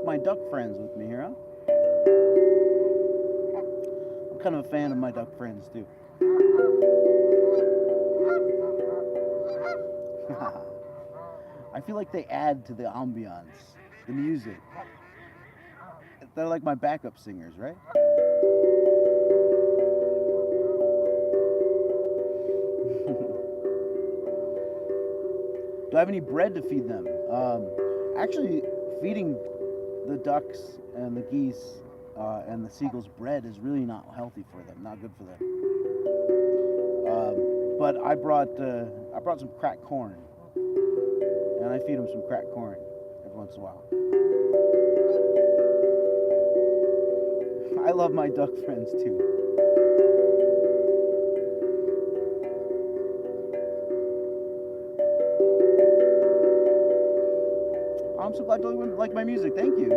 like my duck friends with me here, huh? I'm kind of a fan of my duck friends too. I feel like they add to the ambiance, the music. They're like my backup singers, right? Do I have any bread to feed them? Actually, feeding the ducks and the geese and the seagulls bread is really not healthy for them, not good for them. But I brought some cracked corn, and I feed them some cracked corn every once in a while. I love my duck friends too. I'm so glad you like my music. Thank you.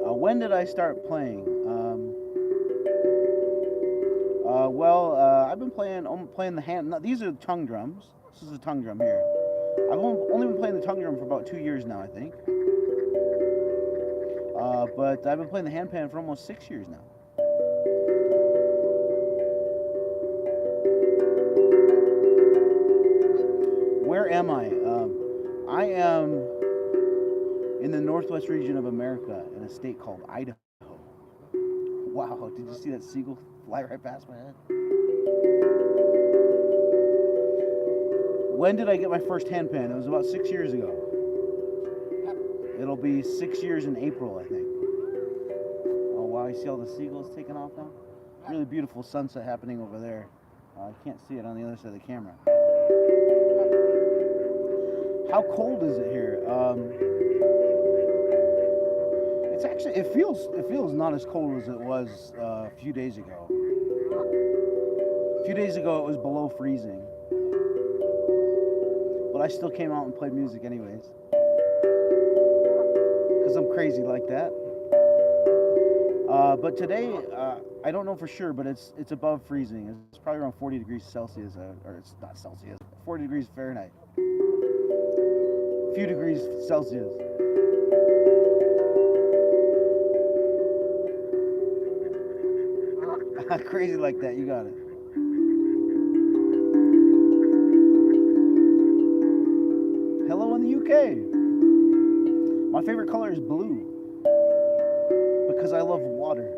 When did I start playing? I've been playing. I'm playing the hand. No, these are tongue drums. This is a tongue drum here. I've only been playing the tongue drum for about 2 years now, I think. But I've been playing the handpan for almost 6 years now. Where am I? I am in the northwest region of America in a state called Idaho. Wow, did you see that seagull fly right past my head? When did I get my first handpan? It was about 6 years ago. It'll be 6 years in April, I think. Oh wow, you see all the seagulls taking off now? Really beautiful sunset happening over there. I can't see it on the other side of the camera. How cold is it here? It's actually it feels not as cold as it was a few days ago. A few days ago it was below freezing, but I still came out and played music anyways, because I'm crazy like that. But today I don't know for sure, but it's above freezing. It's probably around 40 degrees Celsius, or it's not Celsius, 40 degrees Fahrenheit. Few degrees Celsius. Crazy like that, you got it. Hello in the UK. My favorite color is blue because I love water.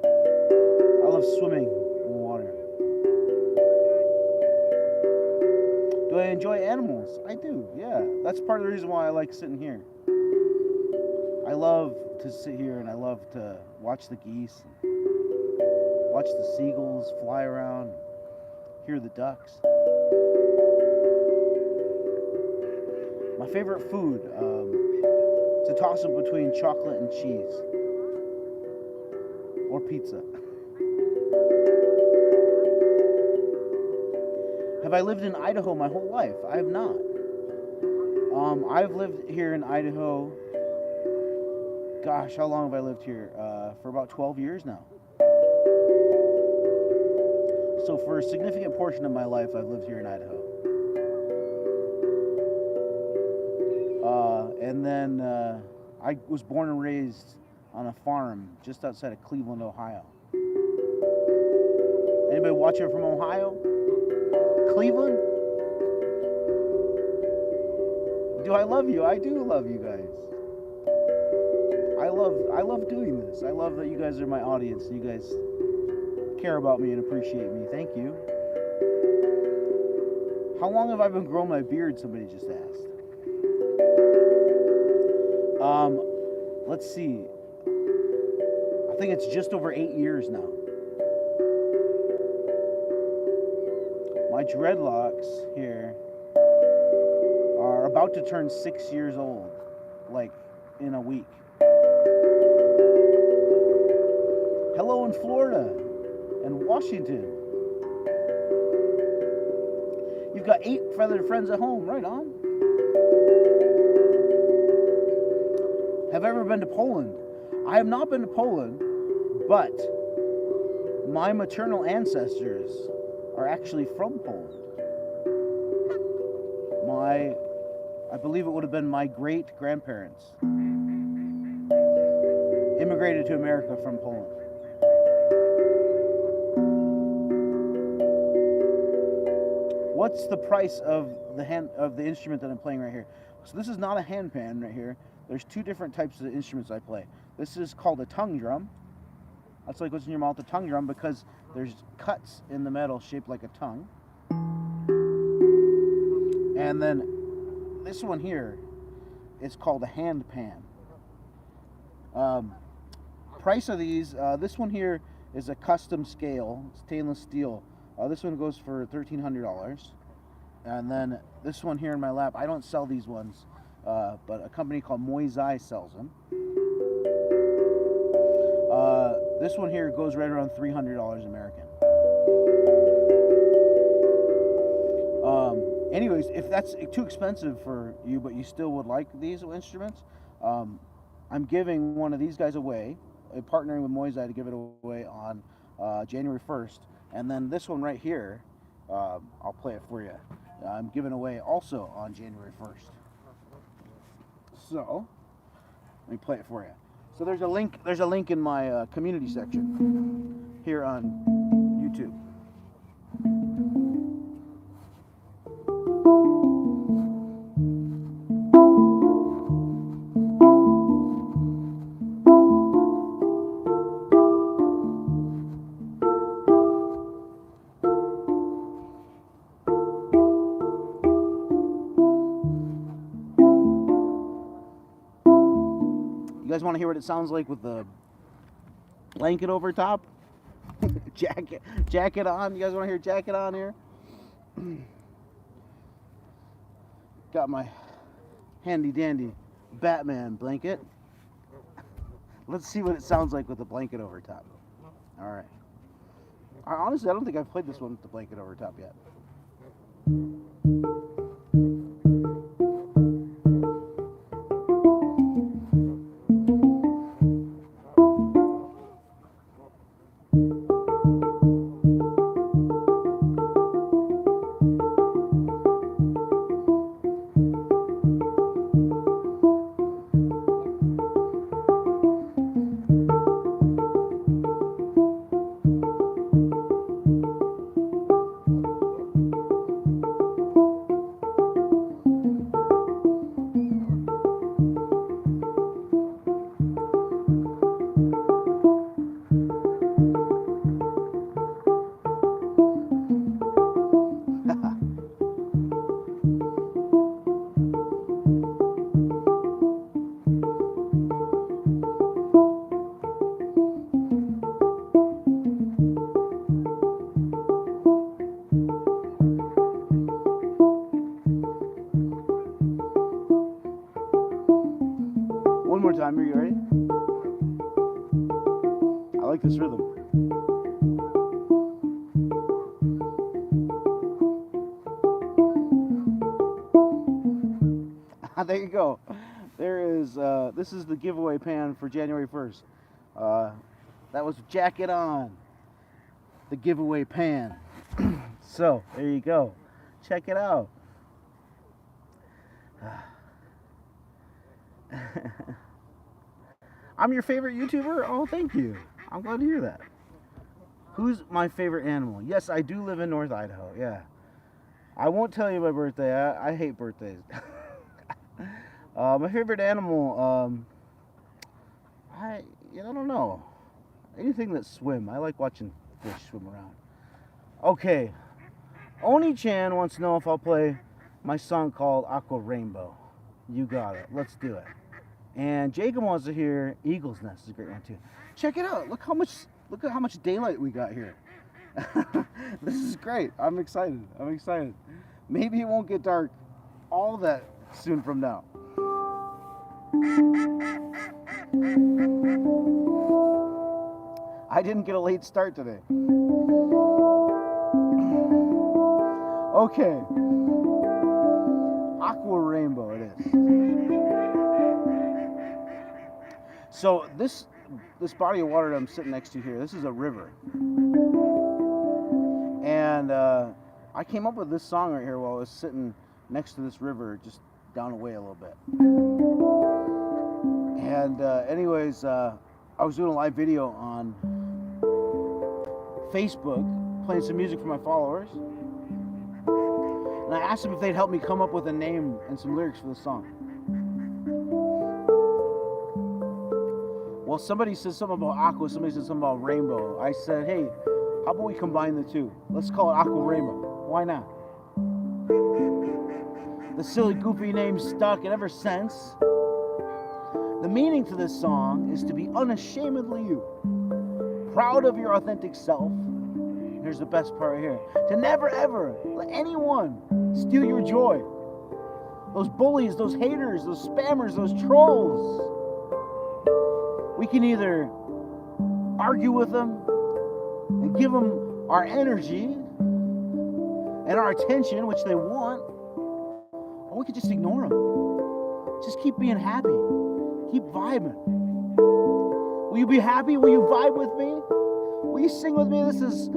I love swimming in water. Do I enjoy animals? I do, yeah. That's part of the reason why I like sitting here. I love to sit here and I love to watch the geese, watch the seagulls fly around, hear the ducks. My favorite food, it's a toss-up between chocolate and cheese. Or pizza. Have I lived in Idaho my whole life? I have not. I've lived here in Idaho, gosh, how long have I lived here? For about 12 years now. So for a significant portion of my life, I've lived here in Idaho. And then I was born and raised on a farm just outside of Cleveland, Ohio. Anybody watching from Ohio? Cleveland? Do I love you? I do love you guys. I love doing this. I love that you guys are my audience. You guys care about me and appreciate me. Thank you. How long have I been growing my beard? Somebody just asked. Let's see. I think it's just over 8 years now. My dreadlocks here are about to turn 6 years old, like in a week. Hello in Florida and Washington. You've got 8 feathered friends at home, right on. Have I ever been to Poland? I have not been to Poland, but my maternal ancestors are actually from Poland. My I believe it would have been my great-grandparents. Immigrated to America from Poland. What's the price of the instrument that I'm playing right here? So this is not a handpan right here. There's two different types of instruments I play. This is called a tongue drum. That's like what's in your mouth, a tongue drum, because there's cuts in the metal shaped like a tongue. And then this one here is called a handpan. Price of these, this one here is a custom scale, stainless steel. This one goes for $1,300. And then this one here in my lap, I don't sell these ones, but a company called Moisei sells them. This one here goes right around $300 American. Anyways, if that's too expensive for you, but you still would like these instruments, I'm giving one of these guys away, partnering with Moisei to give it away on January 1st. And then this one right here, I'll play it for you. I'm giving away also on January 1st. So, let me play it for you. So there's a link in my community section here on YouTube. You guys want to hear what it sounds like with the blanket over top? jacket on. You guys want to hear jacket on here? Got my handy dandy Batman blanket. Let's see what it sounds like with the blanket over top. All right. Honestly, I don't think I've played this one with the blanket over top yet. One more time, are you ready? I like this rhythm. There you go. There is, this is the giveaway pan for January 1st. That was Jacket On, the giveaway pan. So, there you go. Check it out. I'm your favorite YouTuber? Oh, thank you. I'm glad to hear that. Who's my favorite animal? Yes, I do live in North Idaho, yeah. I won't tell you my birthday. I hate birthdays. My favorite animal, I don't know. Anything that swim. I like watching fish swim around. Okay. Oni-chan wants to know if I'll play my song called Aqua Rainbow. You got it. Let's do it. And Jacob wants to hear Eagle's Nest. Is a great one too. Check it out. Look at how much daylight we got here. This is great. I'm excited. Maybe it won't get dark all that soon from now. I didn't get a late start today. Okay. Aqua Rainbow it is. So this body of water that I'm sitting next to here, this is a river. And I came up with this song right here while I was sitting next to this river, just down away a little bit. And anyways, I was doing a live video on Facebook, playing some music for my followers. And I asked them if they'd help me come up with a name and some lyrics for the song. Well, somebody said something about Aqua, somebody said something about Rainbow. I said, hey, how about we combine the two? Let's call it Aqua Rainbow. Why not? The silly, goofy name stuck, and ever since, the meaning to this song is to be unashamedly you. Proud of your authentic self. Here's the best part here. To never ever let anyone steal your joy. Those bullies, those haters, those spammers, those trolls. We can either argue with them and give them our energy and our attention, which they want, or we could just ignore them. Just keep being happy. Keep vibing. Will you be happy? Will you vibe with me? Will you sing with me? This is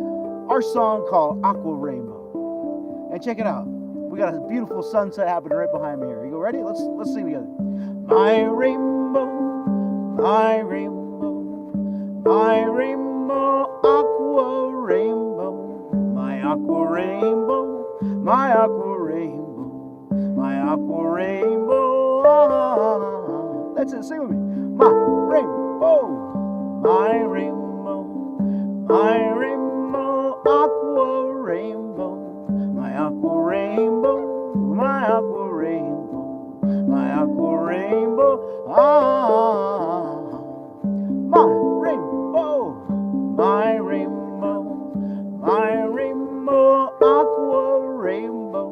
our song called Aqua Rainbow. And check it out. We got a beautiful sunset happening right behind me here. You go ready? Let's sing together. My rainbow, my rainbow, my rainbow, aqua rainbow, my aqua rainbow, my aqua rainbow, my aqua rainbow. That's it. Sing with me. My rainbow, my rainbow, my rainbow, aqua rainbow, my aqua rainbow, my aqua rainbow, my aqua rainbow. My rainbow, my rainbow, my rainbow, aqua rainbow,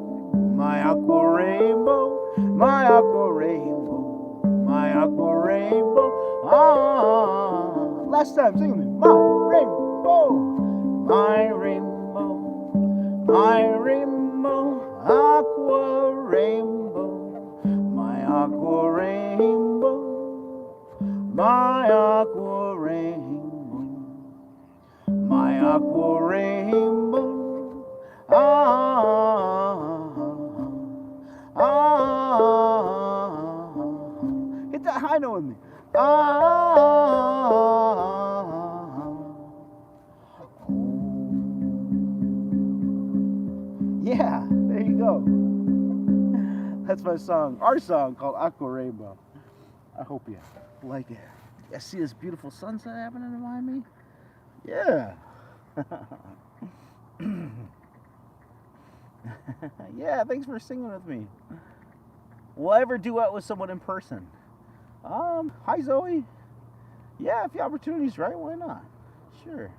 my aqua rainbow, my aqua rainbow, my aqua rainbow. Last time, sing with me. My rainbow, my rainbow, my rainbow, aqua rainbow, my aqua rainbow, my aqua rainbow, my aqua rainbow. Hit that high note with me. Yeah, there you go. That's my song, our song called Aqua Rainbow. I hope you like it. You see this beautiful sunset happening behind me? Yeah. Yeah, thanks for singing with me. Will I ever duet with someone in person? Hi Zoe. Yeah, if the opportunity's right, why not? Sure.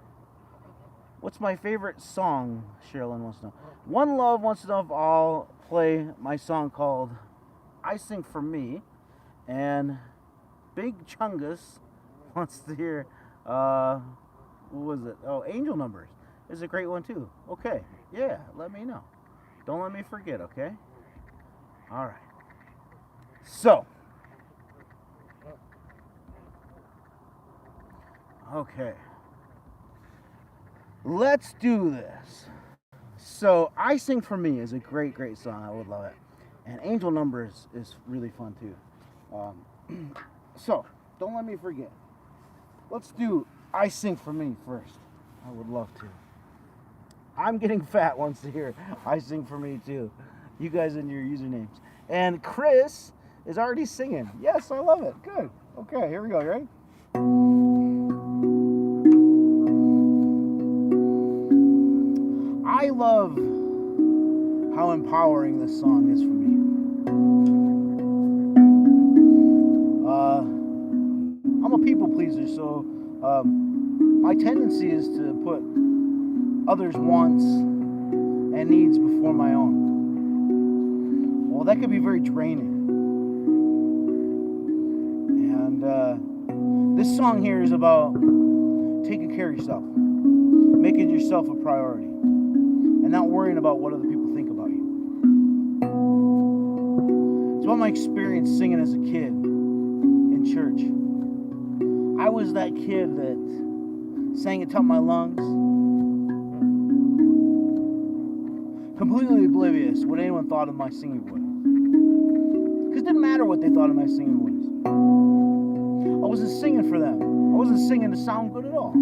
What's my favorite song? Sherilyn wants to know. One Love wants to know if I'll play my song called I Sing For Me. And Big Chungus wants to hear, what was it? Oh, Angel Numbers is a great one too. Okay, yeah, let me know. Don't let me forget, okay? All right. So, okay. Let's do this. So, I Sing For Me is a great, great song. I would love it. And Angel Numbers is really fun too. So, don't let me forget. Let's do I Sing For Me first. I would love to. I'm Getting Fat wants to hear I Sing For Me too. You guys and your usernames. And Chris is already singing. Yes, I love it. Good. Okay, here we go. You ready? I love how empowering this song is for me. I'm a people pleaser, so my tendency is to put others' wants and needs before my own. Well, that could be very draining. And this song here is about taking care of yourself, making yourself a priority, and not worrying about what other people think about you. It's about my experience singing as a kid in church. I was that kid that sang at the top of my lungs, completely oblivious what anyone thought of my singing voice. it didn't matter what they thought of my singing voice. I wasn't singing for them. I wasn't singing to sound good at all.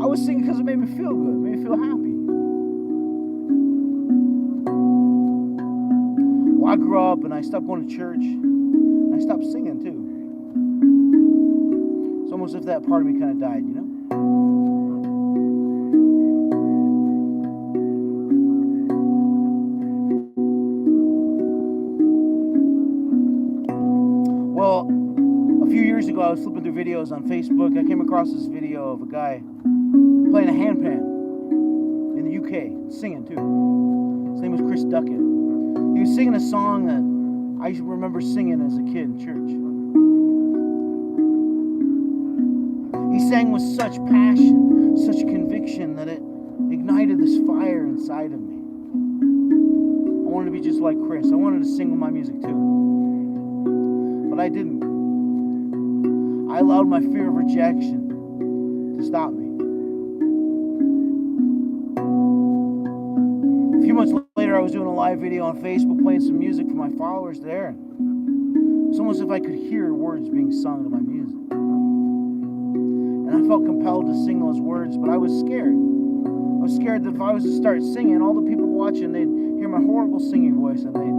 I was singing because it made me feel good, made me feel happy. Well, I grew up and I stopped going to church. And I stopped singing too. It's almost as if that part of me kind of died, you know? Well, a few years ago, I was flipping through videos on Facebook. I came across this video of a guy playing a handpan in the UK, singing too. His name was Chris Duckett. He was singing a song that I remember singing as a kid in church. He sang with such passion, such conviction that it ignited this fire inside of me. I wanted to be just like Chris. I wanted to sing with my music too. But I didn't. I allowed my fear of rejection to stop me. A few months later, I was doing a live video on Facebook playing some music for my followers there. It's almost as if I could hear words being sung to my music. And I felt compelled to sing those words, but I was scared. I was scared that if I was to start singing, all the people watching, they'd hear my horrible singing voice and they'd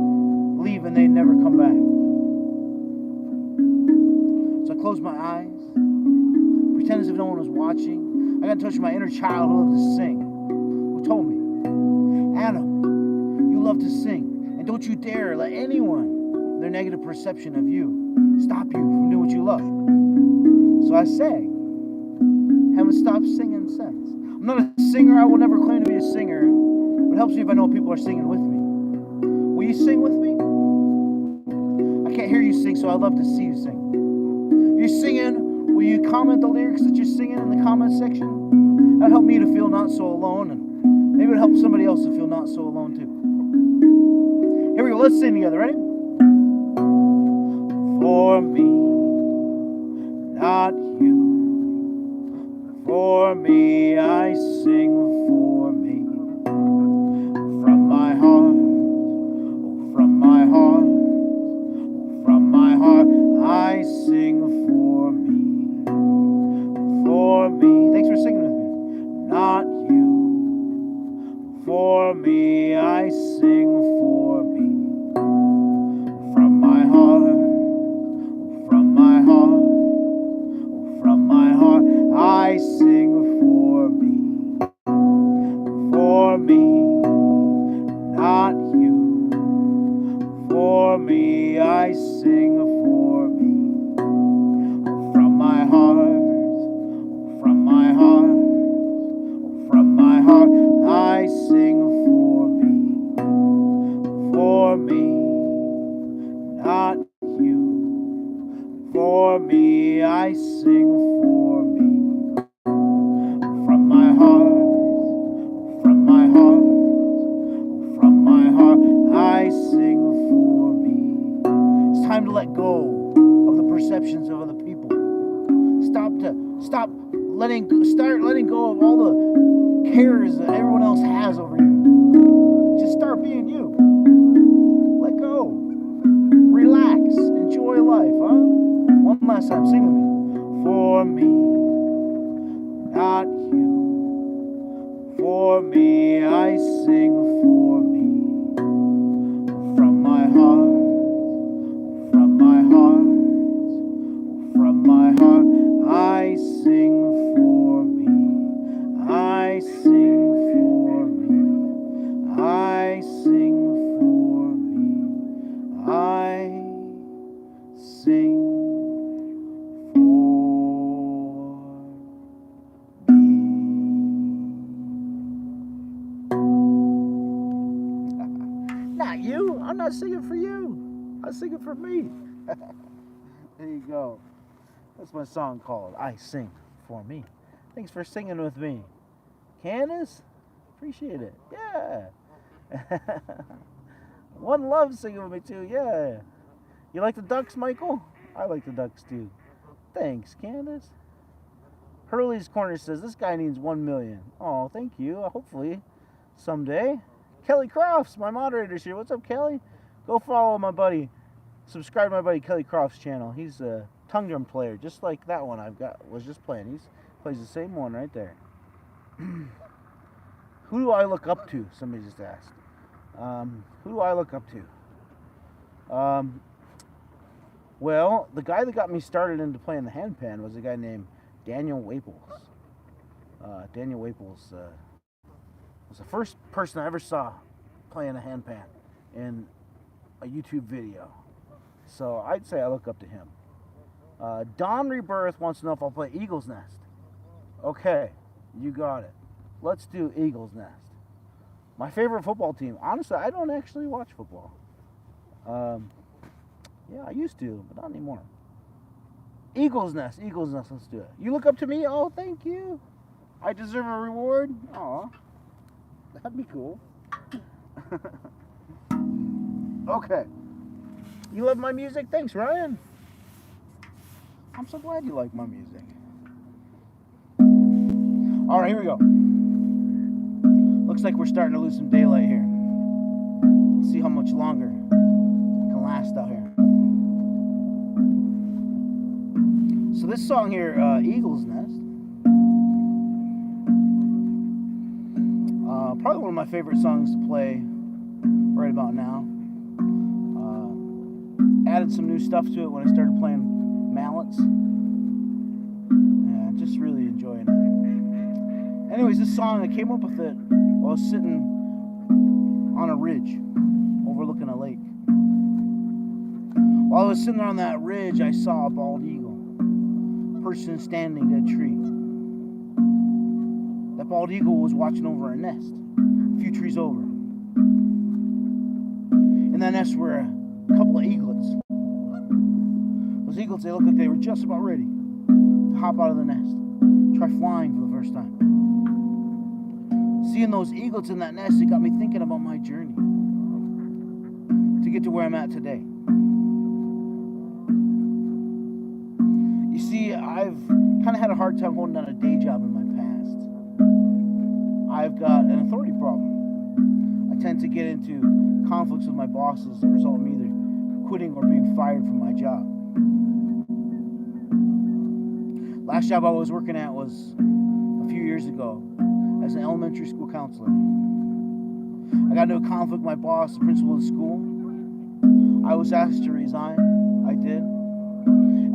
leave and they'd never come back. So I closed my eyes, pretend as if no one was watching. I got in touch with my inner child who loved to sing, who told me, Adam, you love to sing, and don't you dare let anyone, their negative perception of you, stop you from doing what you love. So I sang. Haven't stopped singing since. I'm not a singer. I will never claim to be a singer. It helps me if I know people are singing with me. Will you sing with me? I can't hear you sing, so I'd love to see you sing. If you're singing, will you comment the lyrics that you're singing in the comment section? That'd help me to feel not so alone, and maybe it'll help somebody else to feel not so alone too. Here we go. Let's sing together. Ready? For me, not you. For me, I sing for me. From my heart, oh, from my heart, oh, from my heart, I sing for me. For me, thanks for singing with me. Not you. For me, I sing for me. From my heart, oh, from my heart, oh, from my heart, I sing for me. For me, not you. For me, I sing for me. From my heart, from my heart, from my heart, I sing for me. For me, not you. For me, I sing for me. From my heart, from my heart, from my heart, I sing for me. It's time to let go of the perceptions of other people. Start letting go of all the cares that everyone else has over you. Just start being you. Let go. Relax. Enjoy life, huh? One last time, sing with me. For me, not you. For me, I sing for me. From my heart, from my heart, from my heart, I sing for me. I sing for me. I sing for me. I sing for me. Not you. I'm not singing for you. I'm singing for me. There you go. That's my song called I Sing For Me. Thanks for singing with me. Candace? Appreciate it. Yeah. One Love singing with me too. Yeah. You like the Ducks, Michael? I like the Ducks too. Thanks, Candace. Hurley's Corner says, this guy needs 1 million. Oh, thank you. Hopefully, someday. Kelly Crofts, my moderator here. What's up, Kelly? Go follow my buddy subscribe to my buddy Kelly Croft's channel. He's a tongue drum player, just like that one was just playing. He plays the same one right there. Who do I look up to? Somebody just asked. Who do I look up to? Well, the guy that got me started into playing the handpan was a guy named Daniel Waples. Daniel Waples was the first person I ever saw playing a handpan in a YouTube video. So I'd say I look up to him. Don Rebirth wants to know if I'll play Eagle's Nest. Okay, you got it. Let's do Eagle's Nest. My favorite football team. Honestly, I don't actually watch football. Yeah, I used to, but not anymore. Eagle's Nest. Eagle's Nest. Let's do it. You look up to me? Oh, thank you. I deserve a reward? Aw. That'd be cool. Okay. You love my music? Thanks, Ryan. I'm so glad you like my music. Alright, here we go. Looks like we're starting to lose some daylight here. We'll see how much longer it can last out here. So this song here, Eagle's Nest, probably one of my favorite songs to play right about now. Added some new stuff to it when I started playing mallets. Yeah, just really enjoying it. Anyways, this song, I came up with it while I was sitting on a ridge overlooking a lake. While I was sitting there on that ridge, I saw a bald eagle, person standing dead tree. That bald eagle was watching over a nest a few trees over. In that nest were a couple of eaglets. Those eaglets, they looked like they were just about ready to hop out of the nest, try flying for the first time. Seeing those eaglets in that nest, it got me thinking about my journey to get to where I'm at today. You see, I've kind of had a hard time holding down a day job in my past. I've got an authority problem. I tend to get into conflicts with my bosses that result in me either quitting or being fired from my job. Last job I was working at was a few years ago as an elementary school counselor. I got into a conflict with my boss, the principal of the school. I was asked to resign. I did.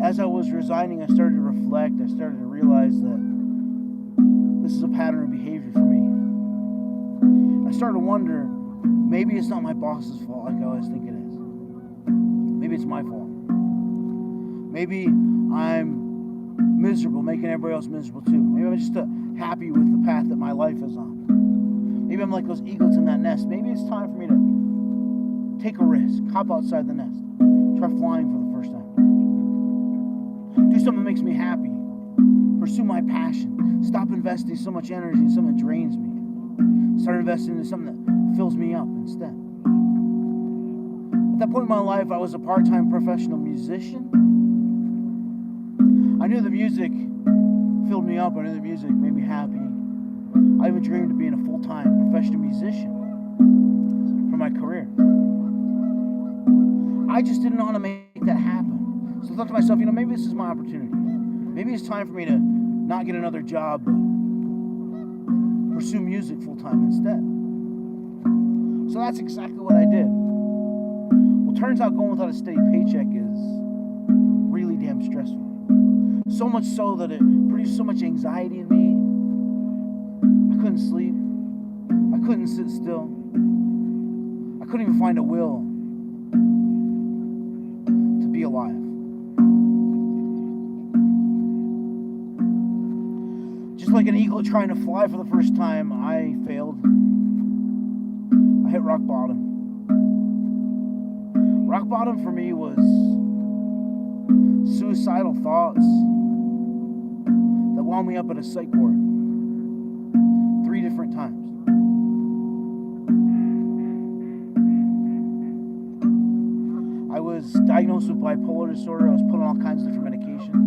As I was resigning, I started to reflect. I started to realize that this is a pattern of behavior for me. I started to wonder, maybe it's not my boss's fault like I always think it is. Maybe it's my fault. Maybe I'm miserable, making everybody else miserable too. Maybe I'm just happy with the path that my life is on. Maybe I'm like those eagles in that nest. Maybe it's time for me to take a risk, hop outside the nest, try flying for the first time. Do something that makes me happy. Pursue my passion. Stop investing so much energy in something that drains me. Start investing in something that fills me up instead. At that point in my life, I was a part-time professional musician. I knew the music filled me up. I knew the music made me happy. I even dreamed of being a full-time professional musician for my career. I just didn't know how to make that happen. So I thought to myself, maybe this is my opportunity. Maybe it's time for me to not get another job, but pursue music full-time instead. So that's exactly what I did. Well, turns out going without a steady paycheck is really damn stressful. So much so that it produced so much anxiety in me. I couldn't sleep. I couldn't sit still. I couldn't even find a will to be alive. Just like an eagle trying to fly for the first time, I failed. I hit rock bottom. Rock bottom for me was suicidal thoughts that wound me up at a psych ward 3 different times. I was diagnosed with bipolar disorder. I was put on all kinds of different medications.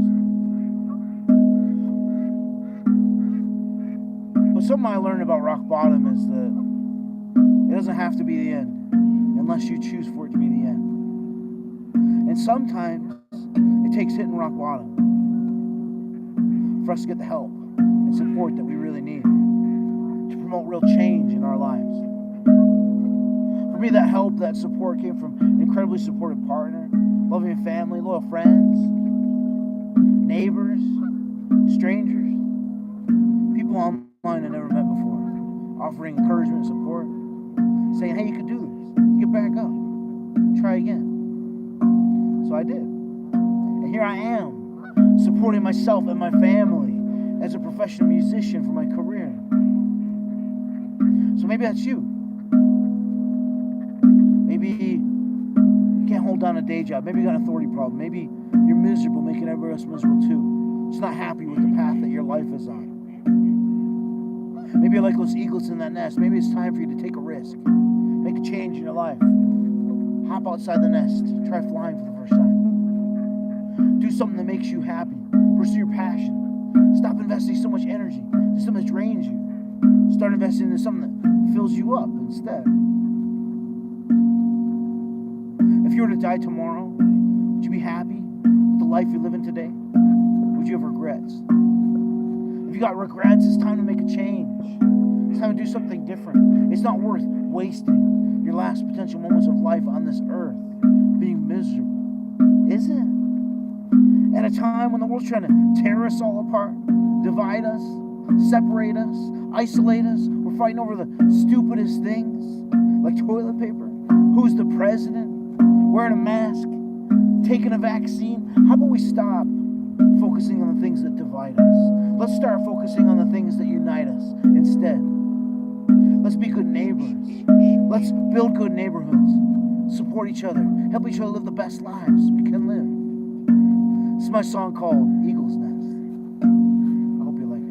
But something I learned about rock bottom is that it doesn't have to be the end unless you choose for it to be the end. sometimes it takes hitting rock bottom for us to get the help and support that we really need to promote real change in our lives. For me, that help, that support came from an incredibly supportive partner, loving family, loyal friends, neighbors, strangers, people online I never met before, offering encouragement and support, saying, hey, you can do this, get back up, try again. So I did. And here I am, supporting myself and my family as a professional musician for my career. So maybe that's you. Maybe you can't hold down a day job. Maybe you got an authority problem. Maybe you're miserable, making everybody else miserable too. Just not happy with the path that your life is on. Maybe you're like those eaglets in that nest. Maybe it's time for you to take a risk. Make a change in your life. Hop outside the nest. Try flying for the first time. Do something that makes you happy. Pursue your passion. Stop investing so much energy in something that drains you. Start investing in something that fills you up instead. If you were to die tomorrow, would you be happy with the life you're living today? Would you have regrets? If you got regrets, it's time to make a change. It's time to do something different. It's not worth wasting your last potential moments of life on this earth being miserable, is it? At a time when the world's trying to tear us all apart, divide us, separate us, isolate us, we're fighting over the stupidest things, like toilet paper, who's the president, wearing a mask, taking a vaccine. How about we stop focusing on the things that divide us? Let's start focusing on the things that unite us instead. Let's be good neighbors. Let's build good neighborhoods, support each other, help each other live the best lives we can live. This is my song called Eagle's Nest. I hope you like it.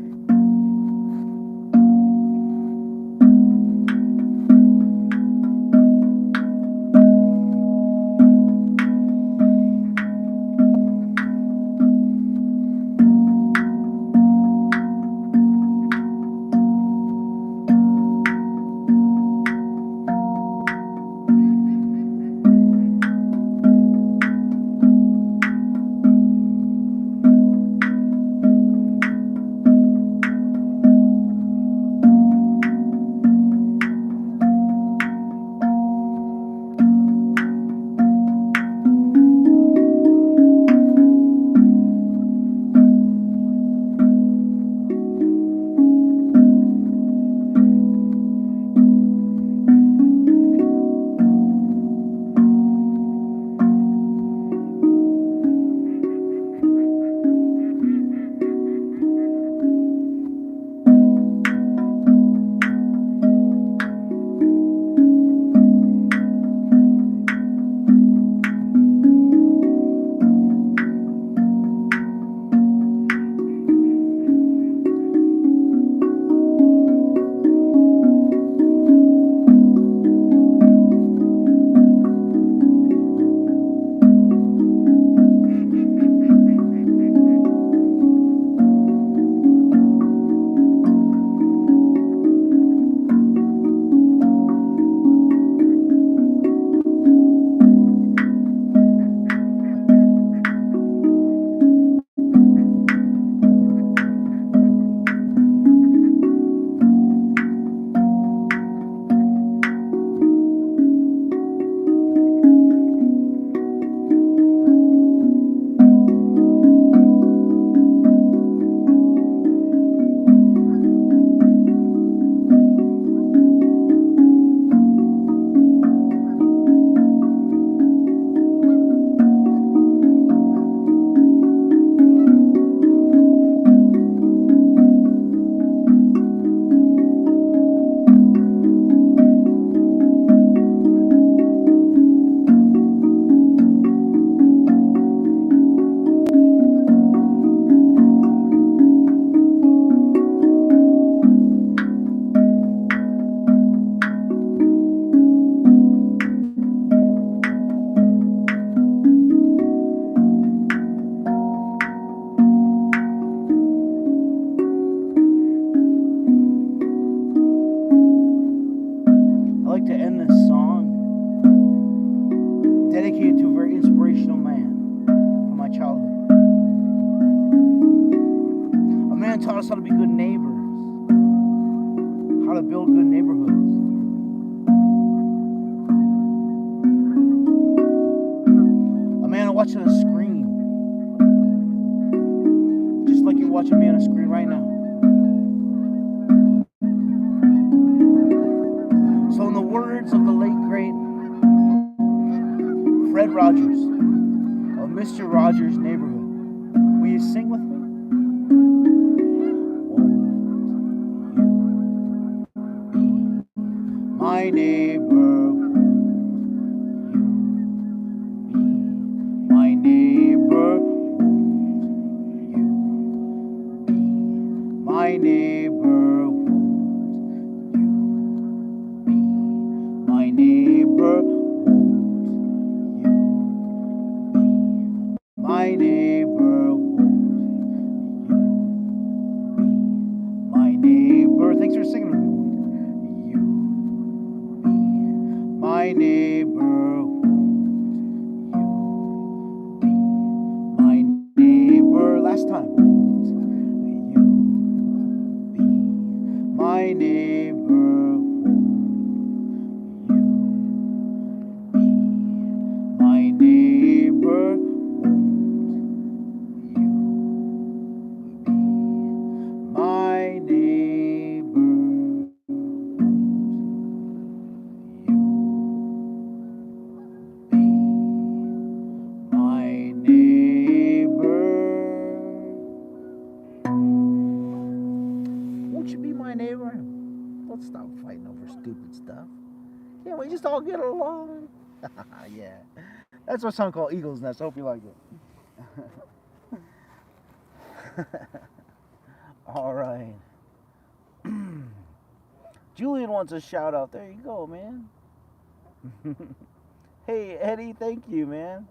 man taught us how to be good neighbors, how to build good neighborhoods. A man watching a screen, just like you're watching me on a screen right now. So in the words of the late great Fred Rogers of Mr. Rogers' Neighborhood, will you sing with me? My neighbor, my neighbor, you be my neighbor, you be my neighbor, you be my neighbor, my neighbor. Thanks for singing with me. My neighbor, you be my neighbor. Last time. You be my neighbor. You be my neighbor. You be my neighbor. Let's stop fighting over stupid stuff. Can't we just all get along? Yeah. That's a song called Eagle's Nest. I hope you like it. All right. Julian wants a shout out. There you go, man. Hey, Eddie, thank you, man.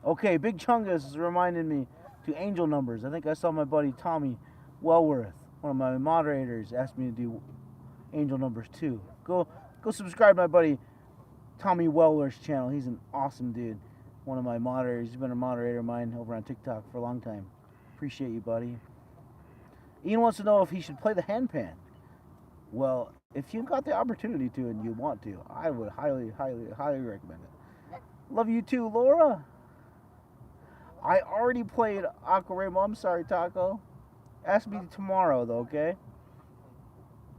Okay, Big Chungus is reminding me to angel numbers. I think I saw my buddy Tommy Wellworth, one of my moderators, asked me to do angel numbers too. Go subscribe to my buddy Tommy Wellworth's channel. He's an awesome dude. One of my moderators. He's been a moderator of mine over on TikTok for a long time. Appreciate you, buddy. Ian wants to know if he should play the handpan. Well, if you got the opportunity to and you want to, I would highly, highly, highly recommend it. Love you too, Laura. I already played Aqua. I'm sorry, Taco. Ask me tomorrow, though, okay?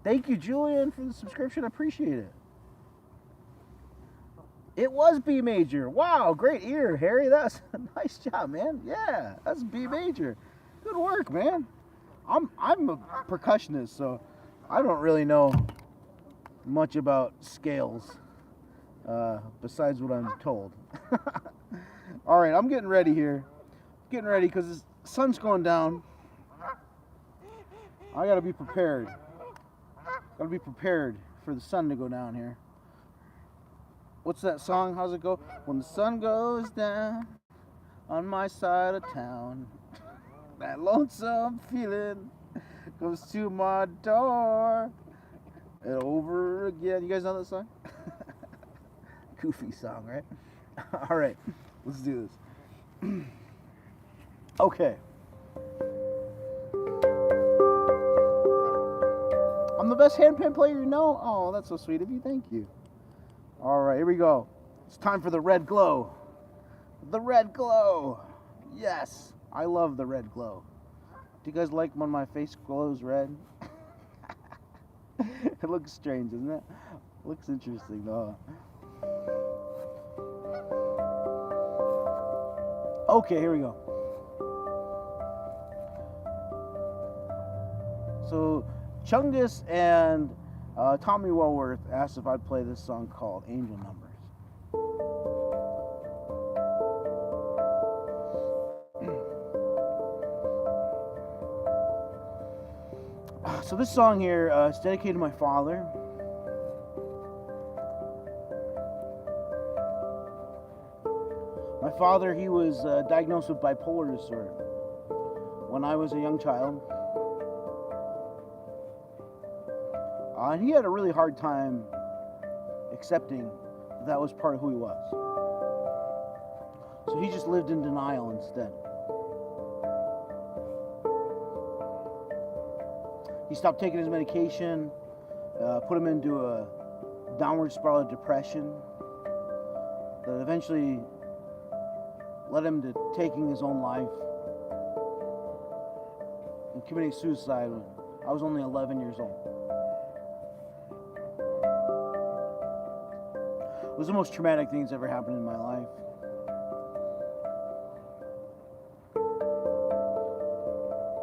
Thank you, Julian, for the subscription. I appreciate it. It was B major. Wow, great ear, Harry. That's a nice job, man. Yeah, that's B major. Good work, man. I'm a percussionist, so I don't really know much about scales besides what I'm told. All right, I'm getting ready here. Getting ready because the sun's going down. I gotta be prepared. Gotta be prepared for the sun to go down here. What's that song? How's it go? When the sun goes down on my side of town, that lonesome feeling comes to my door and over again. You guys know that song? Goofy song, right? All right, let's do this. Okay. I'm the best handpan player you know? Oh, that's so sweet of you. Thank you. All right, here we go. It's time for the red glow. The red glow. Yes, I love the red glow. Do you guys like when my face glows red? It looks strange, doesn't it? It looks interesting, though. Okay, here we go. So, Chungus and Tommy Wellworth asked if I'd play this song called Angel Numbers. So this song here is dedicated to my father. My father, he was diagnosed with bipolar disorder when I was a young child. And he had a really hard time accepting that was part of who he was. So he just lived in denial instead. He stopped taking his medication, put him into a downward spiral of depression that eventually led him to taking his own life and committing suicide when I was only 11 years old. It was the most traumatic thing that's ever happened in my life.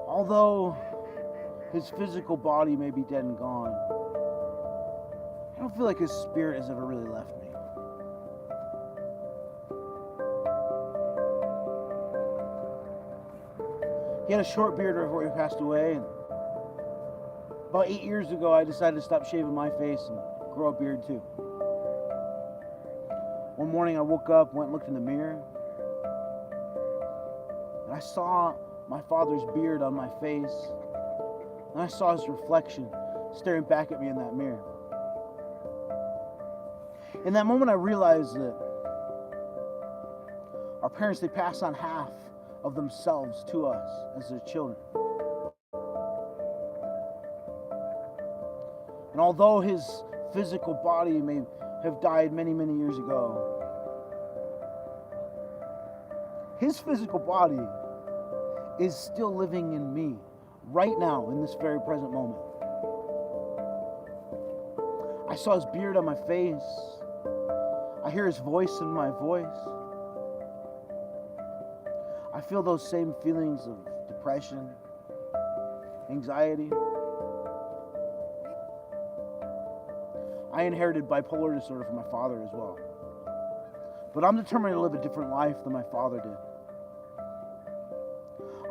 Although his physical body may be dead and gone, I don't feel like his spirit has ever really left me. He had a short beard before he passed away, and about 8 years ago I decided to stop shaving my face and grow a beard too. One morning I woke up, went and looked in the mirror, and I saw my father's beard on my face, and I saw his reflection staring back at me in that mirror. In that moment I realized that our parents, they pass on half of themselves to us as their children. And although his physical body may have died many, many years ago, his physical body is still living in me right now in this very present moment. I saw his beard on my face. I hear his voice in my voice. I feel those same feelings of depression, anxiety. I inherited bipolar disorder from my father as well. But I'm determined to live a different life than my father did.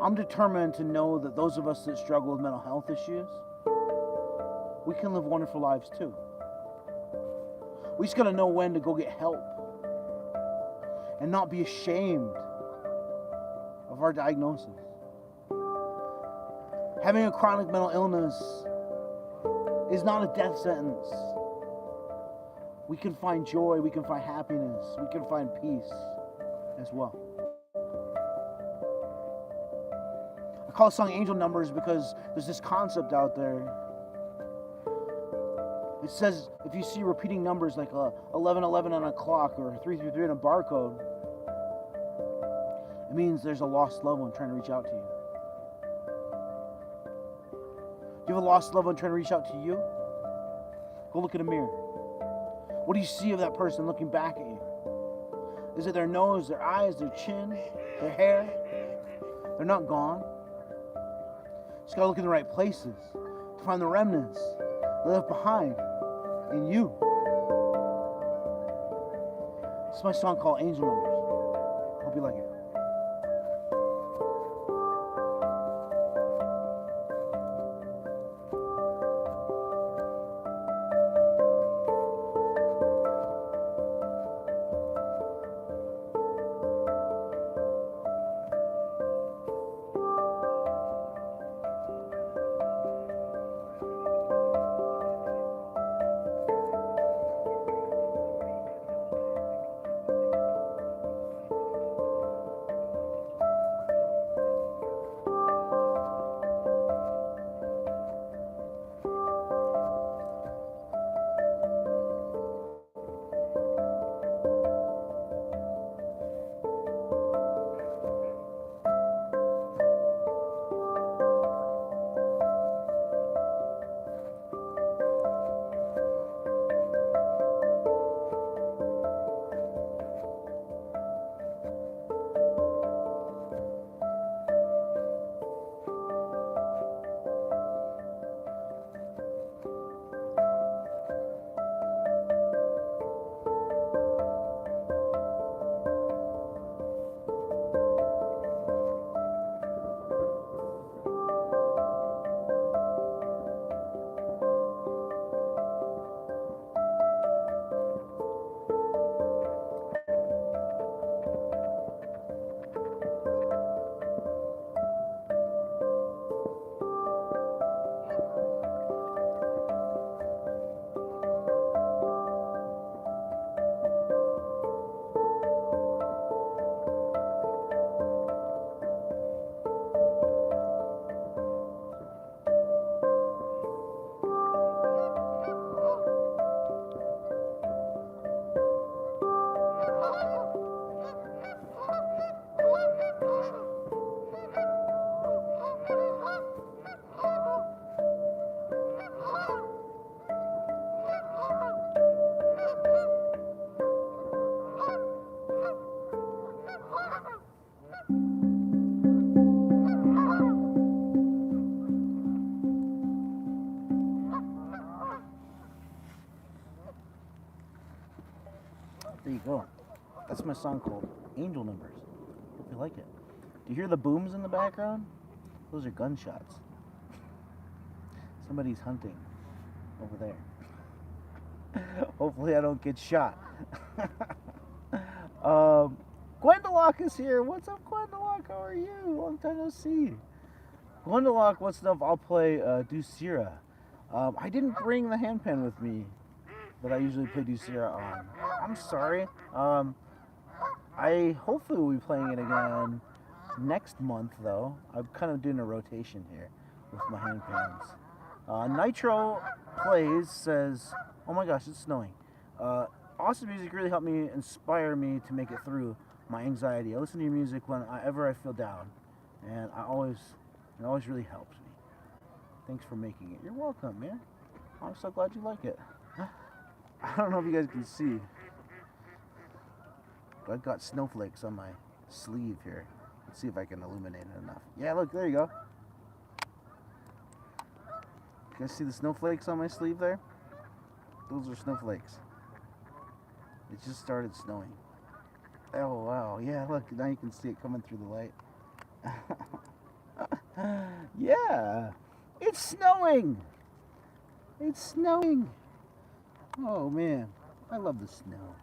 I'm determined to know that those of us that struggle with mental health issues, we can live wonderful lives too. We just gotta know when to go get help and not be ashamed of our diagnosis. Having a chronic mental illness is not a death sentence. We can find joy, we can find happiness, we can find peace as well. I call the song Angel Numbers because there's this concept out there. It says if you see repeating numbers like 1111 on a clock or 333 on a barcode, it means there's a lost loved one trying to reach out to you. Do you have a lost loved one trying to reach out to you? Go look in a mirror. What do you see of that person looking back at you? Is it their nose, their eyes, their chin, their hair? They're not gone. Just gotta look in the right places to find the remnants they left behind in you. This is my song called Angel Numbers. Hope you like it. my song called Angel Numbers. Hope you like it. Do you hear the booms in the background? Those are gunshots. Somebody's hunting over there. Hopefully I don't get shot. Gwendolyn is here. What's up, Gwendolyn? How are you? Long time no see. Gwendolyn wants to know if I'll play Ducira. I didn't bring the handpan with me that I usually play Ducira on. I'm sorry. I hopefully will be playing it again next month, though. I'm kind of doing a rotation here with my handpans. Nitro Plays says, oh my gosh, it's snowing. Awesome music really helped me, inspire me to make it through my anxiety. I listen to your music whenever I feel down, and it always really helps me. Thanks for making it. You're welcome, man. I'm so glad you like it. I don't know if you guys can see, but I've got snowflakes on my sleeve here. Let's see if I can illuminate it enough. Yeah, look, there you go. You guys see the snowflakes on my sleeve there? Those are snowflakes. It just started snowing. Oh, wow. Yeah, look, now you can see it coming through the light. Yeah, it's snowing. It's snowing. Oh, man. I love the snow.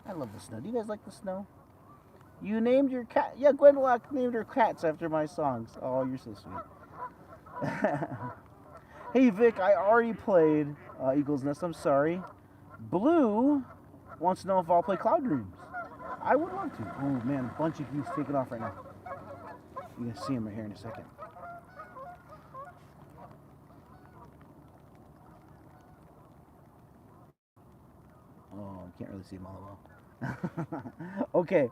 I love the snow. Do you guys like the snow? You named your cat. Yeah, Gwendolyn named her cats after my songs. Oh, you're so sweet. Hey, Vic, I already played Eagle's Nest. I'm sorry. Blue wants to know if I'll play Cloud Dreams. I would love to. Oh, man, a bunch of geese taking off right now. You're going to see them right here in a second. Oh, I can't really see them all well. Okay.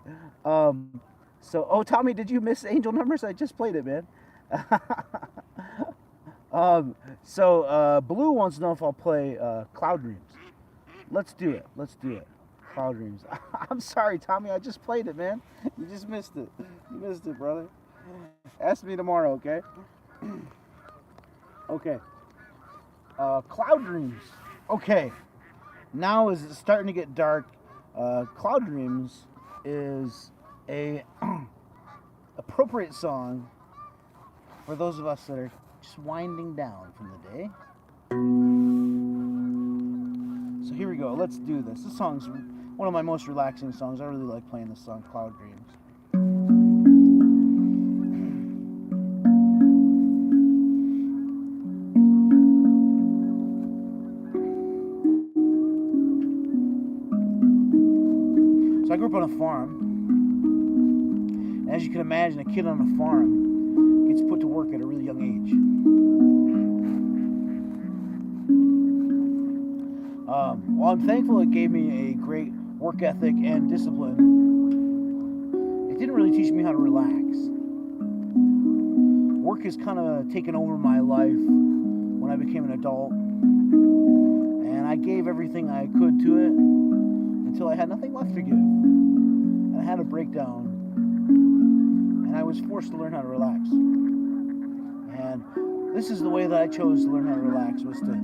Tommy, did you miss Angel Numbers? I just played it, man. Blue wants to know if I'll play Cloud Dreams. Let's do it. Let's do it. Cloud Dreams. I'm sorry, Tommy. I just played it, man. You just missed it. You missed it, brother. Ask me tomorrow, okay? Okay. Cloud Dreams. Okay. Now is it starting to get dark. Cloud Dreams is a appropriate song for those of us that are just winding down from the day. So here we go. Let's do this. This song's one of my most relaxing songs. I really like playing this song, Cloud Dreams. So I grew up on a farm, and as you can imagine, a kid on a farm gets put to work at a really young age. While I'm thankful it gave me a great work ethic and discipline, it didn't really teach me how to relax. Work has kind of taken over my life when I became an adult, and I gave everything I could to it until I had nothing left to give. And I had a breakdown, and I was forced to learn how to relax. And this is the way that I chose to learn how to relax, was to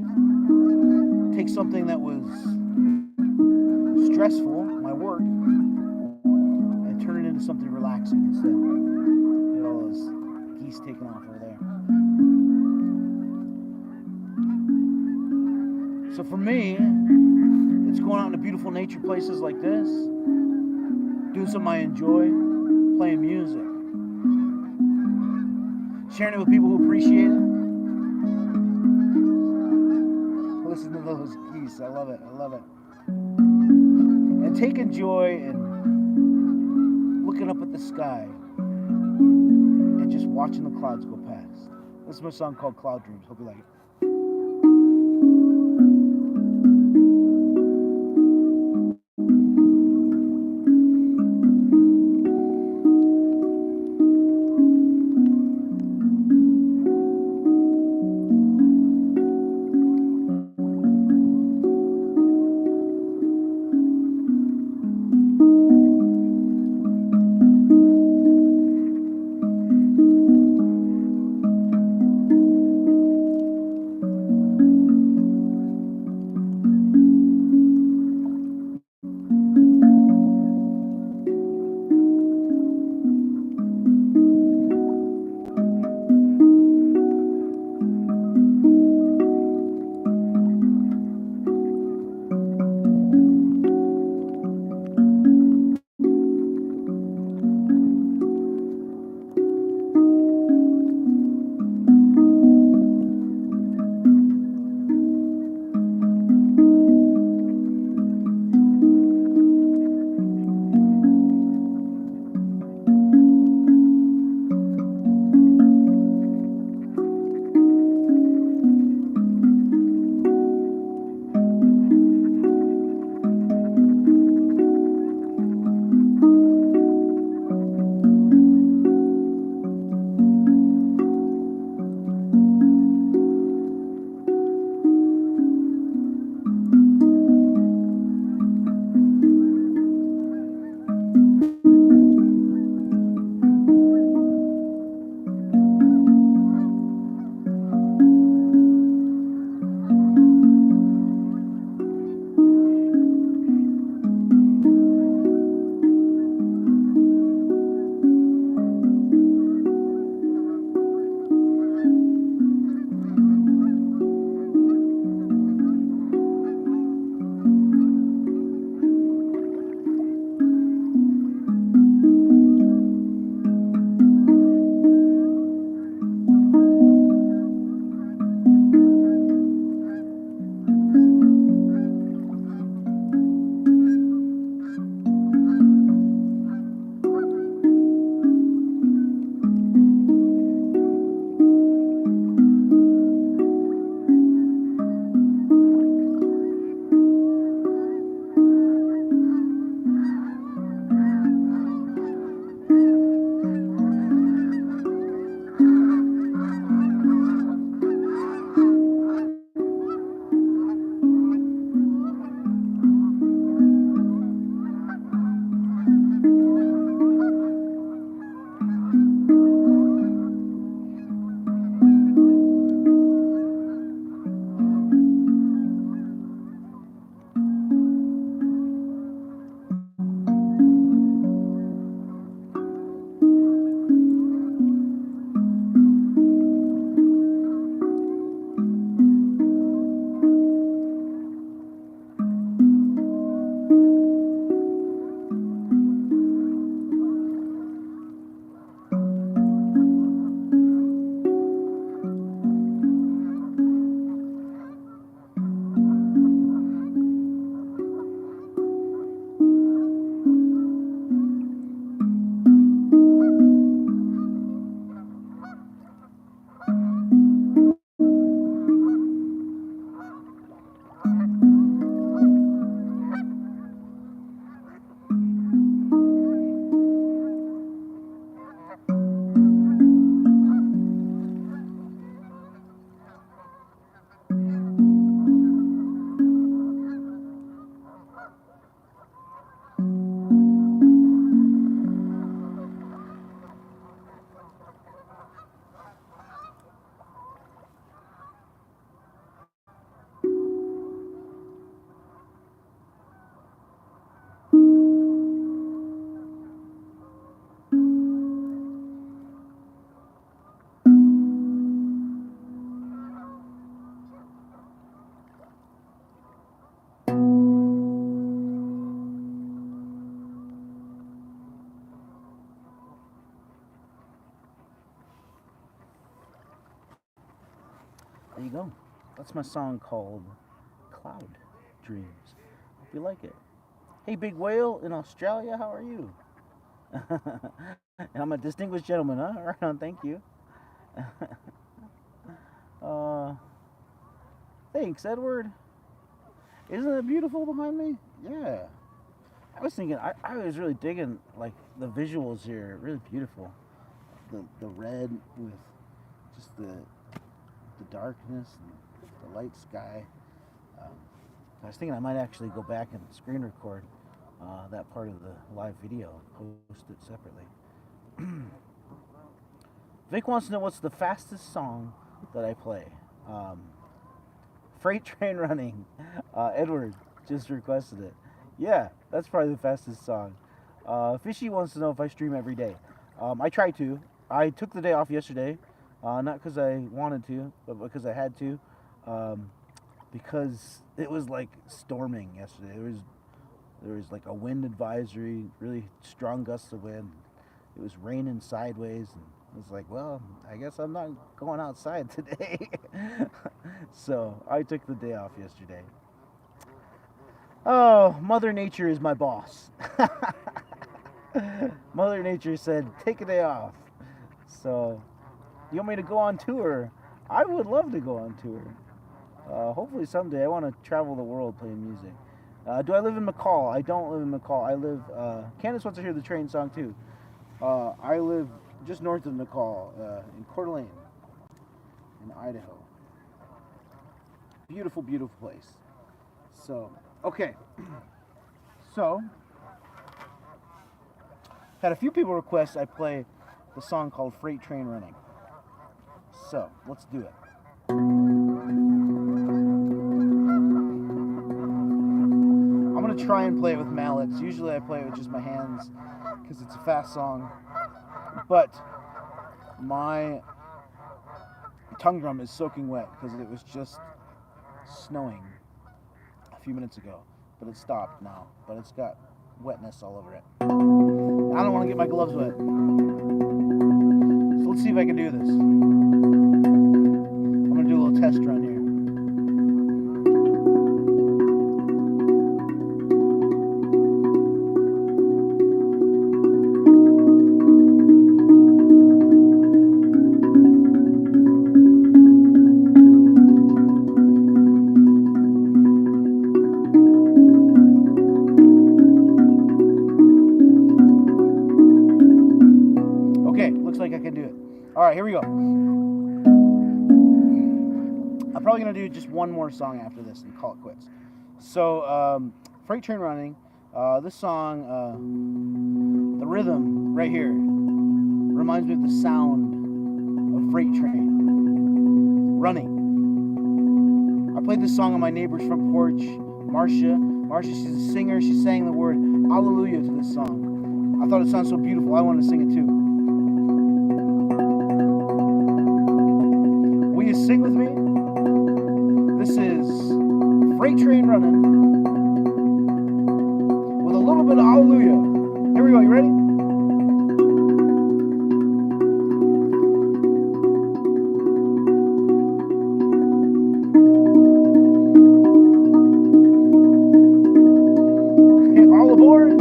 take something that was stressful, my work, and turn it into something relaxing instead. Look at all those geese taking off over there. So for me, it's going out into beautiful nature places like this, doing something I enjoy, playing music, sharing it with people who appreciate it. Listen to those geese. I love it. I love it. And taking joy in looking up at the sky and just watching the clouds go past. This is my song called Cloud Dreams. Hope you like it. There you go. That's my song called Cloud Dreams. Hope you like it. Hey, Big Whale in Australia, how are you? I'm a distinguished gentleman, huh? Right on, thank you. uh, thanks, Edward. Isn't it beautiful behind me? Yeah. I was thinking, I was really digging, like, the visuals here. Really beautiful. The red with just the darkness and the light sky. I was thinking I might actually go back and screen record that part of the live video and post it separately. Vic wants to know what's the fastest song that I play. Freight Train Running. Edward just requested it. Yeah, that's probably the fastest song. Fishy wants to know if I stream every day. I try to. I took the day off yesterday, not because I wanted to, but because I had to. Because it was like storming yesterday. There was like a wind advisory, really strong gusts of wind. It was raining sideways, and I was like, well, I guess I'm not going outside today. So I took the day off yesterday. Oh, Mother Nature is my boss. Mother Nature said, take a day off. So, you want me to go on tour? I would love to go on tour. Hopefully someday. I want to travel the world playing music. Do I live in McCall? I don't live in McCall. I live, Candace wants to hear the train song too. I live just north of McCall, in Coeur d'Alene, in Idaho. Beautiful, beautiful place. So, okay. So, had a few people request I play the song called Freight Train Running. So, let's do it. I'm going to try and play it with mallets. Usually I play it with just my hands because it's a fast song. But my tongue drum is soaking wet because it was just snowing a few minutes ago. But it stopped now. But it's got wetness all over it. I don't want to get my gloves wet. So let's see if I can do this. I'm going to do a little test run here. Alright, here we go. I'm probably going to do just one more song after this and call it quits. So, Freight Train Running. This song, the rhythm right here reminds me of the sound of freight train running. I played this song on my neighbor's front porch. Marcia, she's a singer. She sang the word hallelujah to this song. I thought it sounded so beautiful, I wanted to sing it too. Will you sing with me? This is Freight Train Running with a little bit of hallelujah. Here we go, you ready? All aboard.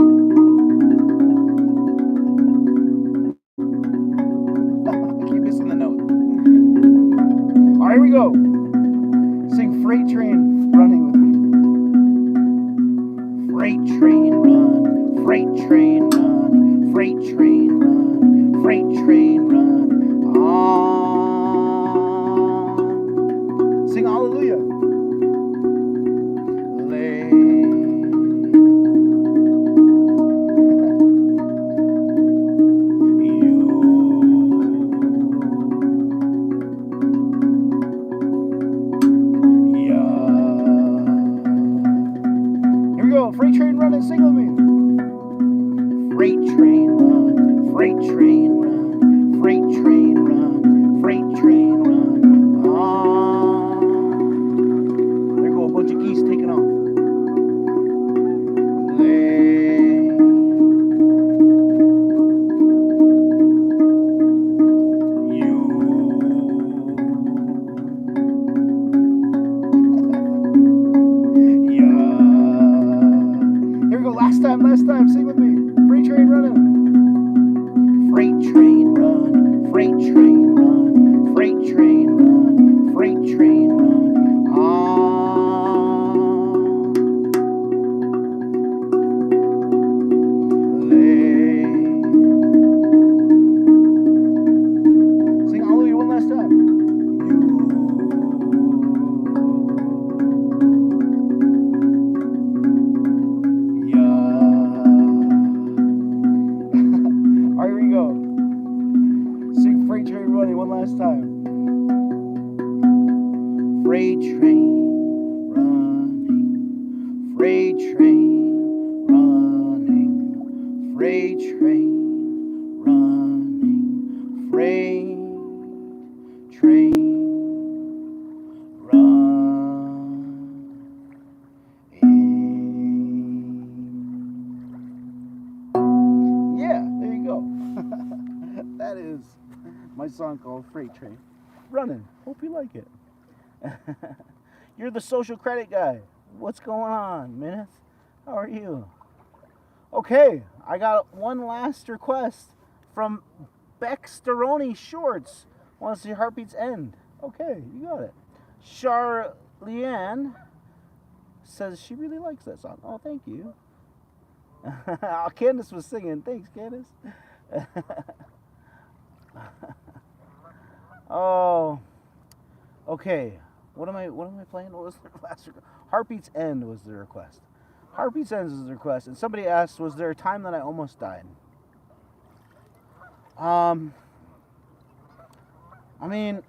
I keep missing the note. All right, here we go. Sing Freight Train Running with me. Freight train run, freight train run, freight train run, freight train run. On. Sing hallelujah. Freight train running, sing with me. Freight train run, freight train run, freight train run, train run, freight train run on. Sing Hallelujah one last time. Alright, here we go. Sing freight train running one last time. Freight train running, freight train running, freight train running, freight train running. Yeah, there you go. That is my song called Freight Train Running. Hope you like it. You're the social credit guy. What's going on, Minith? How are you? Okay, I got one last request from Beck Staroni Shorts. Wants to see Heartbeats End. Okay, you got it. Charlianne says she really likes that song. Oh, thank you. Candace was singing. Thanks, Candace. Oh, okay. What am I playing? What was the last request? Heartbeats End was the request. Heartbeats Ends was the request. And somebody asked, was there a time that I almost died? I mean,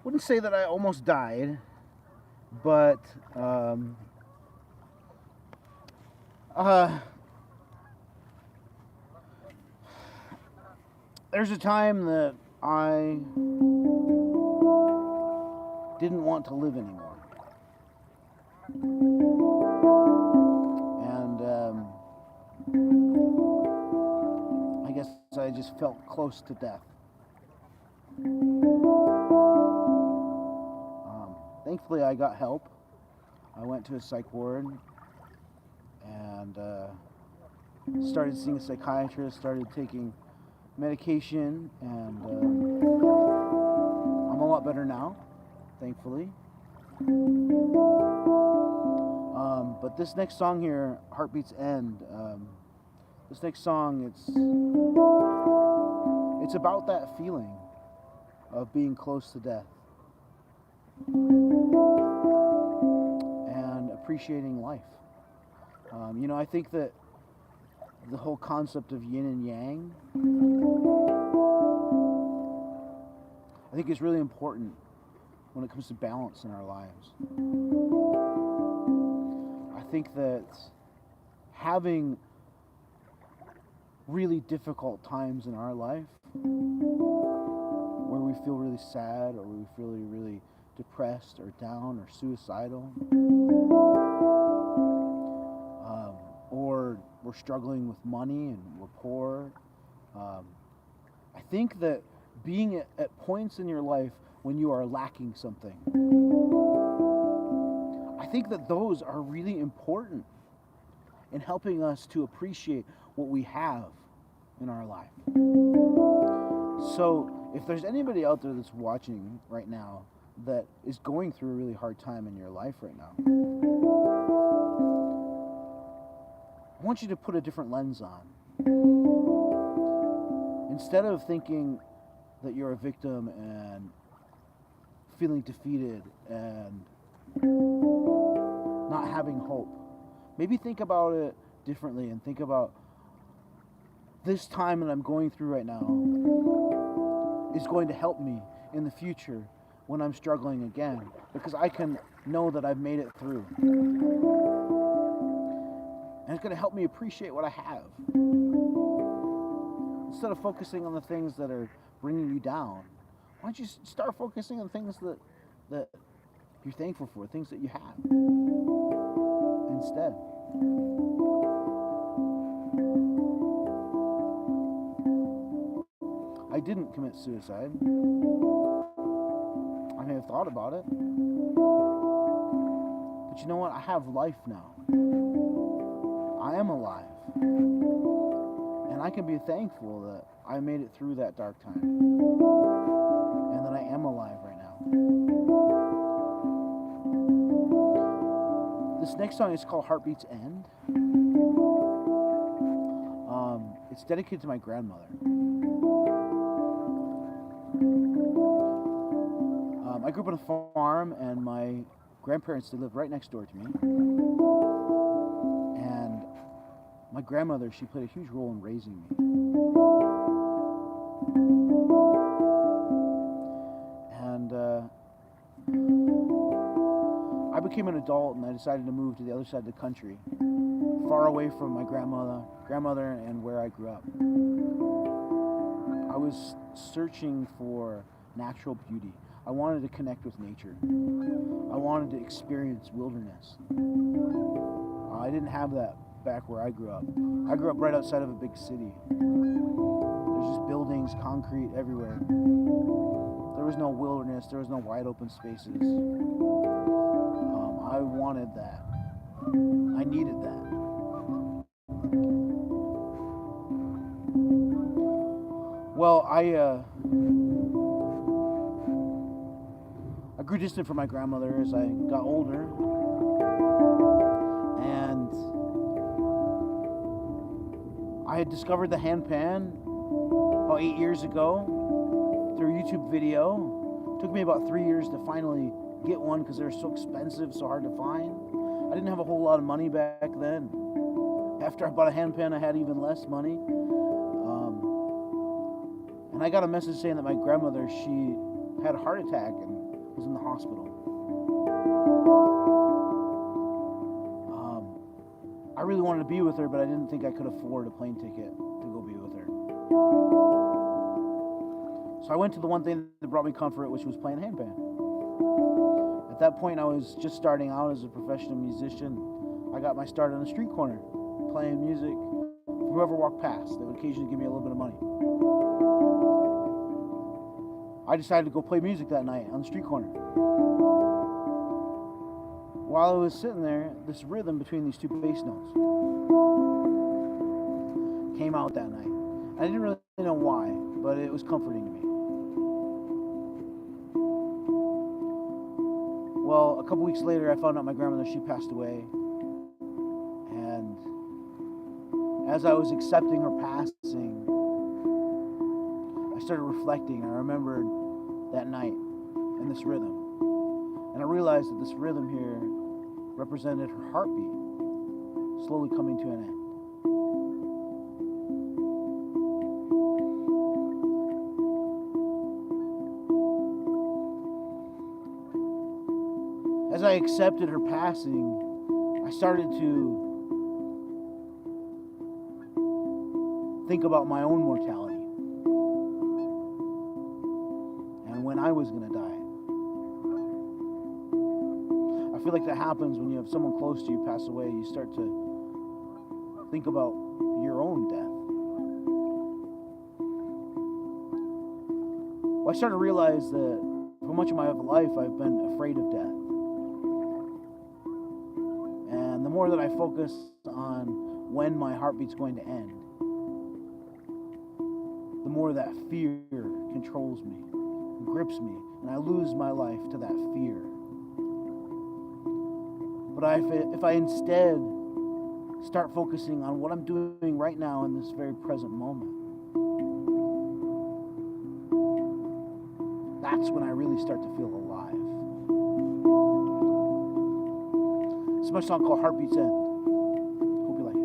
wouldn't say that I almost died, but there's a time that I didn't want to live anymore. And I guess I just felt close to death. Thankfully, I got help. I went to a psych ward and started seeing a psychiatrist, started taking medication, and I'm a lot better now, thankfully. But this next song here, Heartbeats End, this next song, it's about that feeling of being close to death and appreciating life. I think that the whole concept of yin and yang, I think is really important when it comes to balance in our lives. I think that having really difficult times in our life where we feel really sad or we feel really depressed or down or suicidal, or we're struggling with money and we're poor, I think that being at points in your life when you are lacking something, I think that those are really important in helping us to appreciate what we have in our life. So if there's anybody out there that's watching right now that is going through a really hard time in your life right now, I want you to put a different lens on. Instead of thinking that you're a victim and feeling defeated and not having hope, maybe think about it differently and think about this time that I'm going through right now is going to help me in the future when I'm struggling again, because I can know that I've made it through. And it's going to help me appreciate what I have. Instead of focusing on the things that are bringing you down, why don't you start focusing on things that you're thankful for, things that you have instead. I didn't commit suicide. I may have thought about it. But you know what? I have life now. I am alive. And I can be thankful that I made it through that dark time. And that I am alive right now. This next song is called Heartbeat's End. It's dedicated to my grandmother. I grew up on a farm, and my grandparents, they lived right next door to me. And my grandmother, she played a huge role in raising me. And I became an adult, and I decided to move to the other side of the country, far away from my grandmother and where I grew up. I was searching for natural beauty. I wanted to connect with nature. I wanted to experience wilderness. I didn't have that back where I grew up. I grew up right outside of a big city. There's just buildings, concrete everywhere. There was no wilderness. There was no wide open spaces. I wanted that. I needed that. Well, I grew distant from my grandmother as I got older, and I had discovered the handpan about 8 years ago through a YouTube video. It took me about 3 years to finally get one because they were so expensive, so hard to find. I didn't have a whole lot of money back then. After I bought a handpan, I had even less money. And I got a message saying that my grandmother, she had a heart attack and was in the hospital. I really wanted to be with her, but I didn't think I could afford a plane ticket to go be with her. So I went to the one thing that brought me comfort, which was playing handpan. At that point, I was just starting out as a professional musician. I got my start on the street corner, playing music for whoever walked past. They would occasionally give me a little bit of money. I decided to go play music that night on the street corner. While I was sitting there, this rhythm between these two bass notes came out that night. I didn't really know why, but it was comforting to me. Well, a couple weeks later, I found out my grandmother, she passed away. And as I was accepting her passing, I started reflecting. I remembered that night and this rhythm. And I realized that this rhythm here represented her heartbeat slowly coming to an end. As I accepted her passing, I started to think about my own mortality and when I was going to die. I feel like that happens when you have someone close to you pass away. You start to think about your own death. Well, I started to realize that for much of my life I've been afraid of death. And the more that I focus on when my heartbeat's going to end, the more that fear controls me, grips me, and I lose my life to that fear. But if I instead start focusing on what I'm doing right now in this very present moment, that's when I really start to feel alive. It's my song called Heartbeat's End. Hope you like it.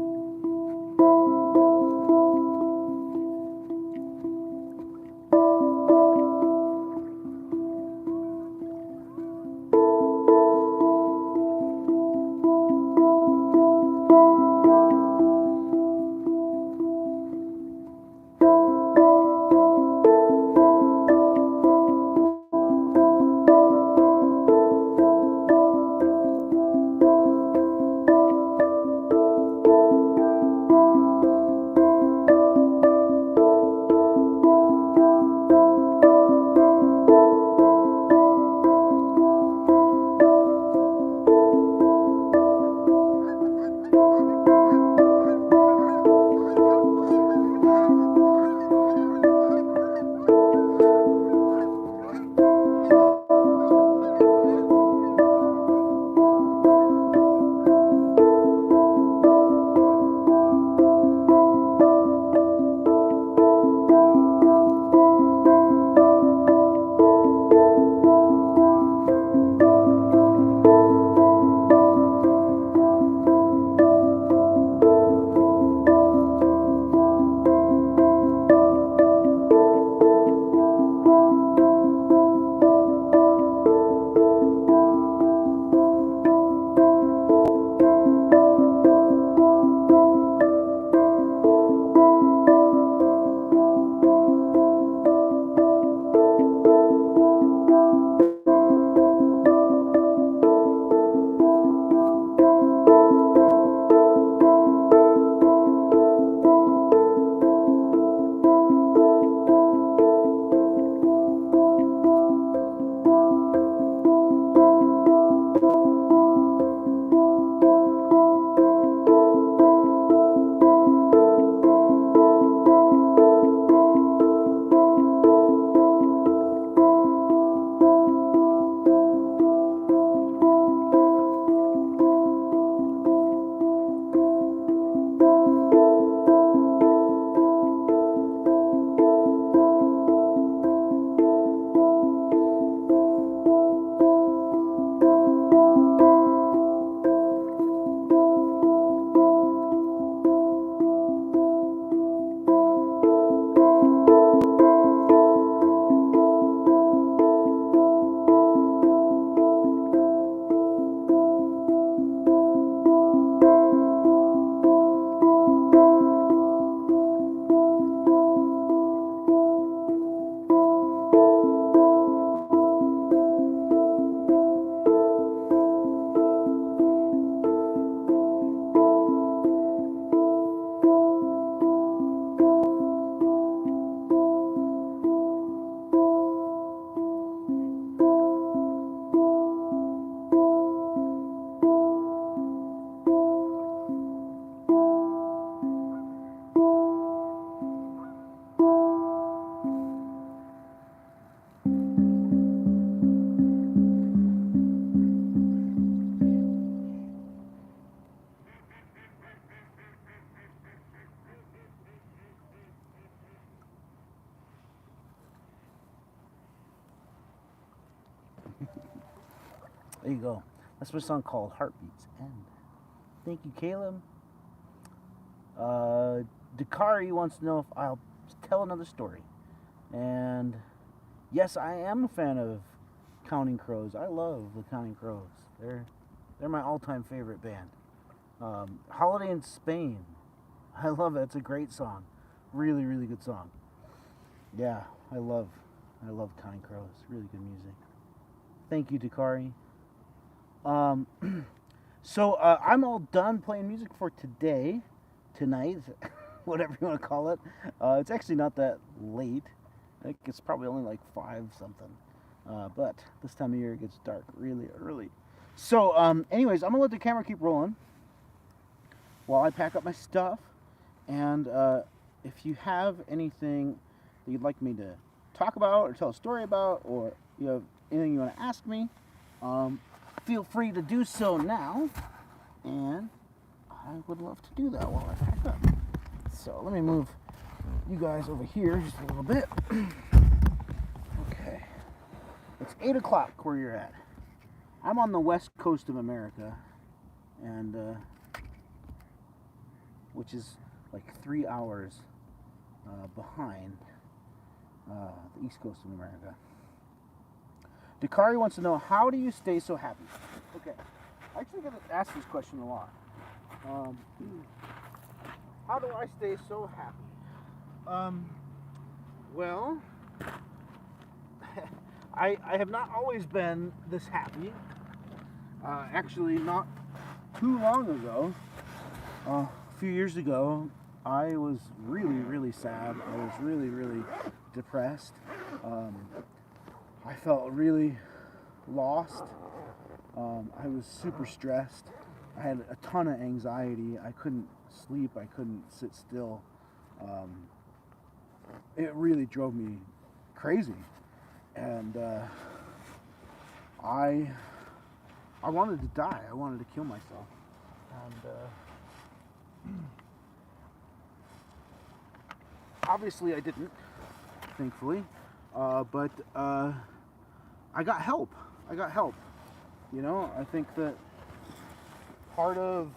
There you go. That's my song called Heartbeats. And thank you, Caleb. Dakari wants to know if I'll tell another story. And yes, I am a fan of Counting Crows. I love the Counting Crows. They're my all-time favorite band. Holiday in Spain. I love it. It's a great song. Really, really good song. Yeah, I love Counting Crows. Really good music. Thank you, Dakari. So I'm all done playing music for tonight, whatever you want to call it. It's actually not that late. I think it's probably only like 5 something. But this time of year it gets dark really early. So anyways, I'm gonna let the camera keep rolling while I pack up my stuff. And if you have anything that you'd like me to talk about or tell a story about, or you have anything you want to ask me, feel free to do so now. And I would love to do that while I pack up. So let me move you guys over here just a little bit. Okay. It's 8 o'clock where you're at. I'm on the west coast of America, and which is like 3 hours behind the east coast of America. Dakari wants to know, how do you stay so happy? Okay, I actually get asked this question a lot. How do I stay so happy? Well, I have not always been this happy. Actually, not too long ago, a few years ago, I was really, really sad. I was really, really depressed. I felt really lost. I was super stressed. I had a ton of anxiety. I couldn't sleep. I couldn't sit still. It really drove me crazy. And I wanted to die. I wanted to kill myself. And obviously I didn't, thankfully. But I got help. You know, I think that part of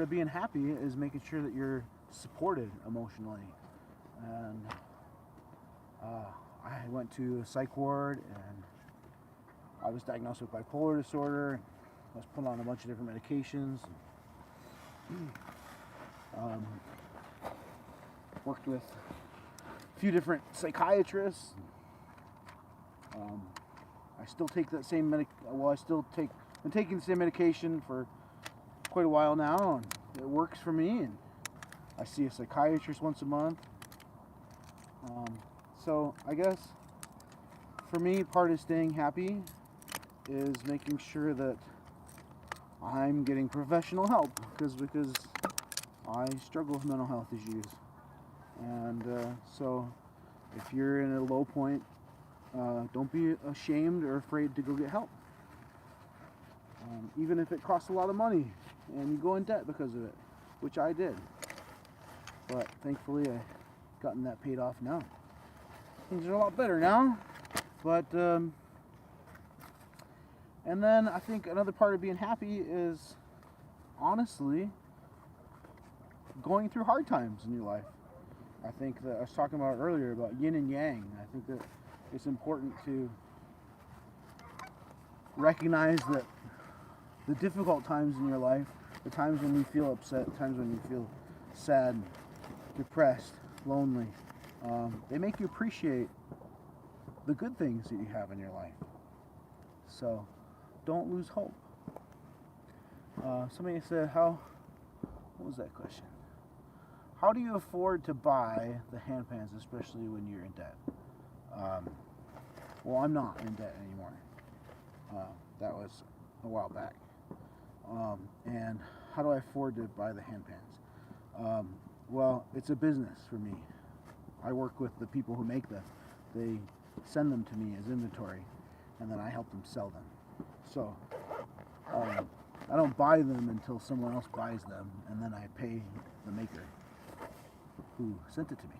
being happy is making sure that you're supported emotionally. And I went to a psych ward, and I was diagnosed with bipolar disorder. I was put on a bunch of different medications. Worked with a few different psychiatrists. I still take that same been taking the same medication for quite a while now, and it works for me. And I see a psychiatrist once a month. So I guess for me, part of staying happy is making sure that I'm getting professional help, because I struggle with mental health issues. And so if you're in a low point, don't be ashamed or afraid to go get help. Even if it costs a lot of money and you go in debt because of it, which I did. But thankfully I've gotten that paid off now. Things are a lot better now. But and then I think another part of being happy is honestly going through hard times in your life. I think that I was talking about earlier about yin and yang. I think that it's important to recognize that the difficult times in your life, the times when you feel upset, the times when you feel sad, depressed, lonely, they make you appreciate the good things that you have in your life. So don't lose hope. Somebody said, what was that question? How do you afford to buy the handpans, especially when you're in debt? Well, I'm not in debt anymore. That was a while back. And how do I afford to buy the handpans? Well, it's a business for me. I work with the people who make them. They send them to me as inventory, and then I help them sell them. So I don't buy them until someone else buys them, and then I pay the maker who sent it to me,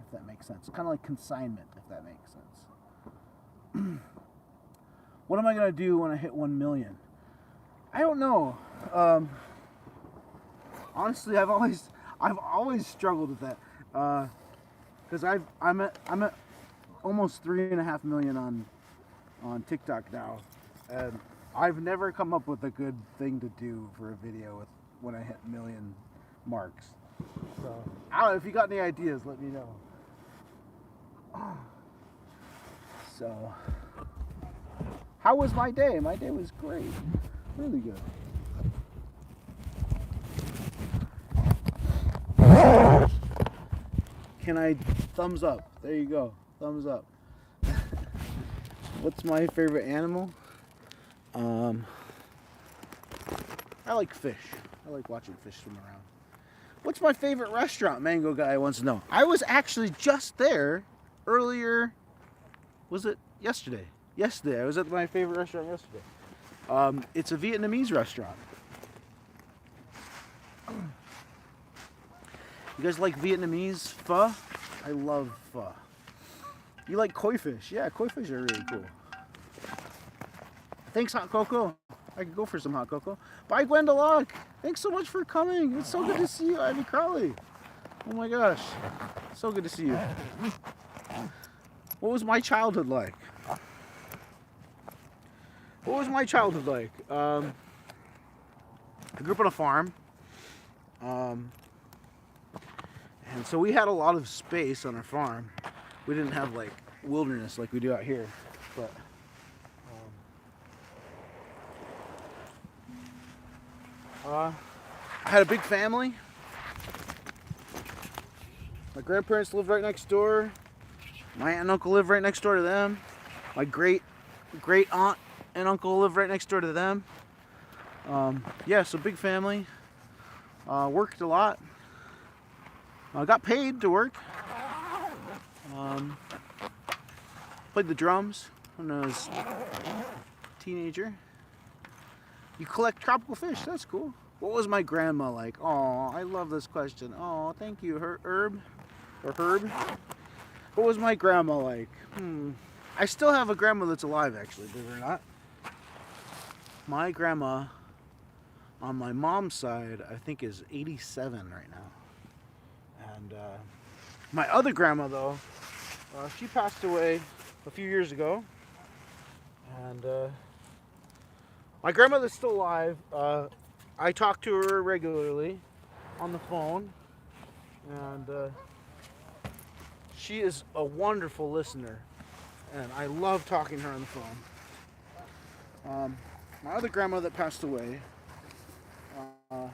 if that makes makes sense. Kind of like consignment, if that makes sense. What am I gonna do when I hit 1 million? I don't know. Honestly, I've always struggled with that. Because I'm at almost 3.5 million on TikTok now, and I've never come up with a good thing to do for a video when I hit million marks. So I don't know, if you got any ideas, let me know. So how was my day? My day was great, really good. Can I thumbs up? There you go, thumbs up. What's my favorite animal? I like fish. I like watching fish swim around. What's my favorite restaurant? Mango Guy wants to know. I was actually just there earlier. Was it yesterday? Yesterday. I was at my favorite restaurant yesterday. It's a Vietnamese restaurant. You guys like Vietnamese pho? I love pho. You like koi fish? Yeah, koi fish are really cool. Thanks, Hot Cocoa. I could go for some hot cocoa. Bye, Gwendolyn. Thanks so much for coming. It's so good to see you, Ivy Crowley. Oh my gosh. So good to see you. What was my childhood like? What was my childhood like? I grew up on a farm. And so we had a lot of space on our farm. We didn't have like wilderness like we do out here. But I had a big family. My grandparents lived right next door. My aunt and uncle lived right next door to them. My great aunt and uncle lived right next door to them. Yeah, so big family. Worked a lot. Got paid to work. Played the drums when I was a teenager. You collect tropical fish. That's cool. What was my grandma like? Oh, I love this question. Oh, thank you, Herb. What was my grandma like? I still have a grandma that's alive, actually, believe it or not. My grandma on my mom's side, I think, is 87 right now. And my other grandma, though, she passed away a few years ago. And my grandmother's still alive. I talk to her regularly on the phone. And she is a wonderful listener. And I love talking to her on the phone. My other grandma that passed away, I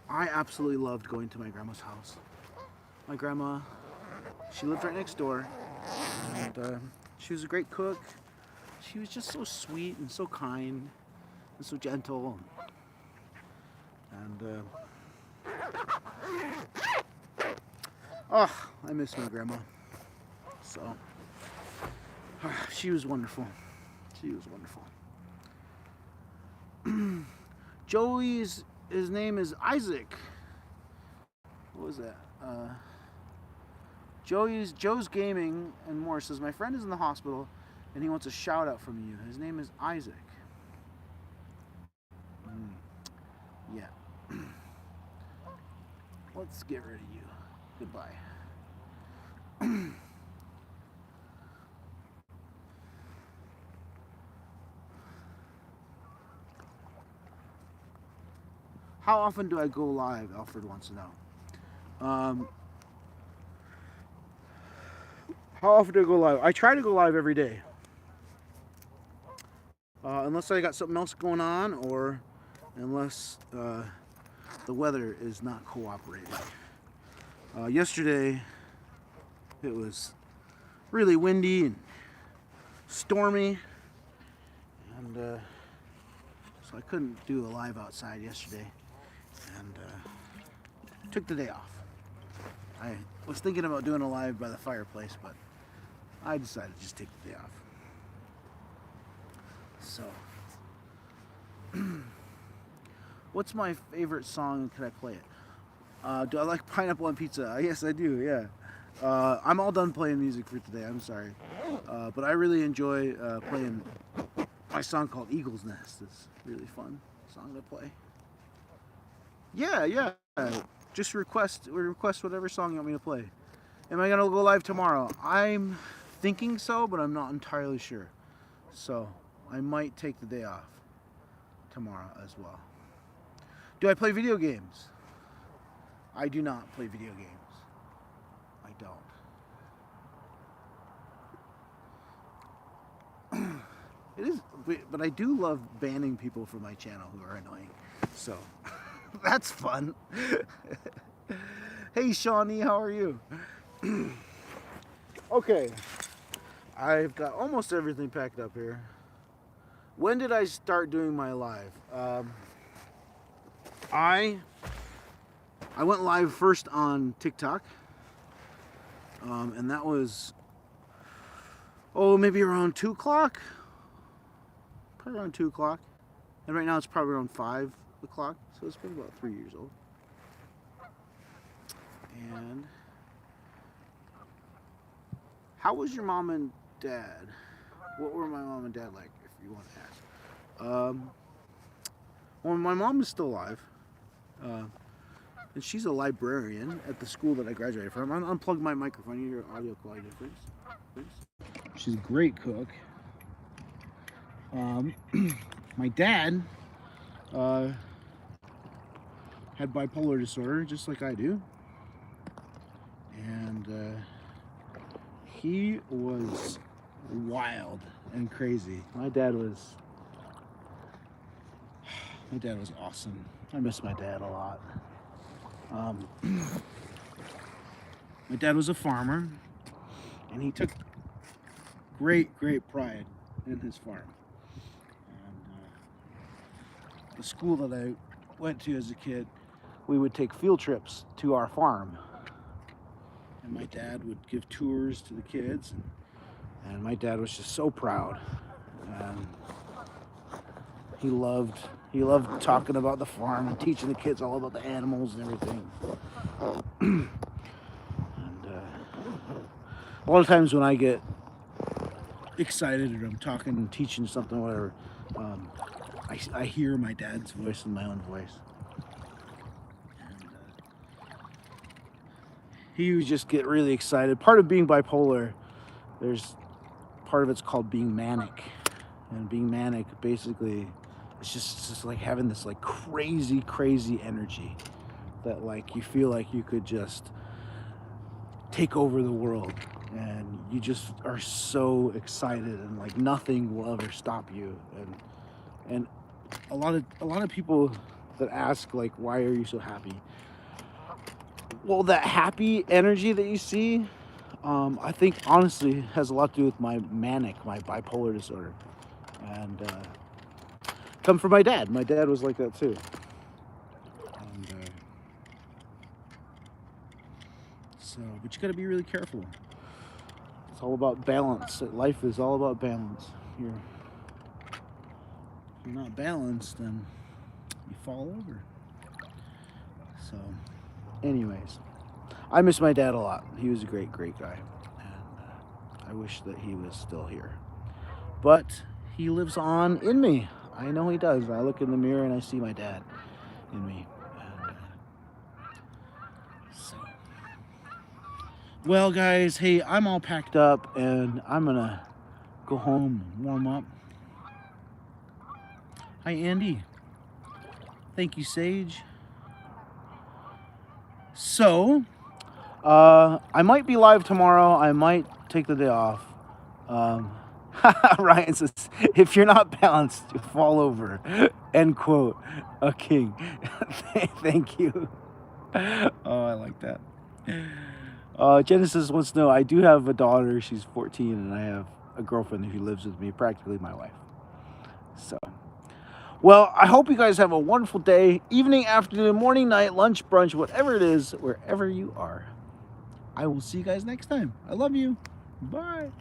absolutely loved going to my grandma's house. My grandma, she lived right next door, and she was a great cook. She was just so sweet and so kind and so gentle. And oh, I miss my grandma. So she was wonderful. She was wonderful. Joey's, his name is Isaac. What was that? Joe's Gaming and more says, my friend is in the hospital and he wants a shout out from you. His name is Isaac. Yeah. Let's get rid of you. Goodbye. How often do I go live? Alfred wants to know. How often do I go live? I try to go live every day. Unless I got something else going on, or unless the weather is not cooperating. Yesterday, it was really windy and stormy, and so I couldn't do a live outside yesterday, and took the day off. I was thinking about doing a live by the fireplace, but I decided to just take the day off. So, what's my favorite song and can I play it? Do I like pineapple on pizza? Yes, I do, yeah. I'm all done playing music for today. I'm sorry. But I really enjoy playing my song called Eagle's Nest. It's a really fun song to play. Yeah. Just request whatever song you want me to play. Am I gonna go live tomorrow? I'm thinking so, but I'm not entirely sure. So I might take the day off tomorrow as well. Do I play video games? I do not play video games. I don't. It is, but I do love banning people from my channel who are annoying. So that's fun. Hey Shawnee, how are you? Okay, I've got almost everything packed up here. When did I start doing my live? I went live first on TikTok, and that was, maybe around 2 o'clock? Probably around 2 o'clock. And right now it's probably around 5 o'clock, so it's been about 3 years old. And how was your mom and dad? What were my mom and dad like, if you want to ask? Well, my mom is still alive. And she's a librarian at the school that I graduated from. I'm unplug my microphone. You hear audio quality difference. She's a great cook. My dad had bipolar disorder, just like I do. And he was wild and crazy. My dad was awesome. I miss my dad a lot. My dad was a farmer, and he took great pride in his farm. And the school that I went to as a kid, we would take field trips to our farm, and my dad would give tours to the kids, and my dad was just so proud. And he loved talking about the farm and teaching the kids all about the animals and everything. And a lot of times when I get excited or I'm talking and teaching something, whatever, I hear my dad's voice and my own voice. And he would just get really excited. Part of being bipolar, part of it's called being manic. And being manic, basically, it's just like having this like crazy energy that like you feel like you could just take over the world, and you just are so excited, and like nothing will ever stop you. And a lot of people that ask like, why are you so happy? Well, that happy energy that you see, I think honestly has a lot to do with my bipolar disorder. And come from my dad. My dad was like that too. And, but you got to be really careful. It's all about balance. Life is all about balance. If you're not balanced, then you fall over. So, anyways, I miss my dad a lot. He was a great guy, and I wish that he was still here. But he lives on in me. I know he does. I look in the mirror and I see my dad in me. And, well, guys, hey, I'm all packed up and I'm gonna go home and warm up. Hi, Andy. Thank you, Sage. So, I might be live tomorrow. I might take the day off. Ryan says, if you're not balanced, you fall over. End quote. A king. Thank you. Oh, I like that. Genesis wants to know, I do have a daughter. She's 14, and I have a girlfriend who lives with me, practically my wife. So, well, I hope you guys have a wonderful day, evening, afternoon, morning, night, lunch, brunch, whatever it is, wherever you are. I will see you guys next time. I love you. Bye.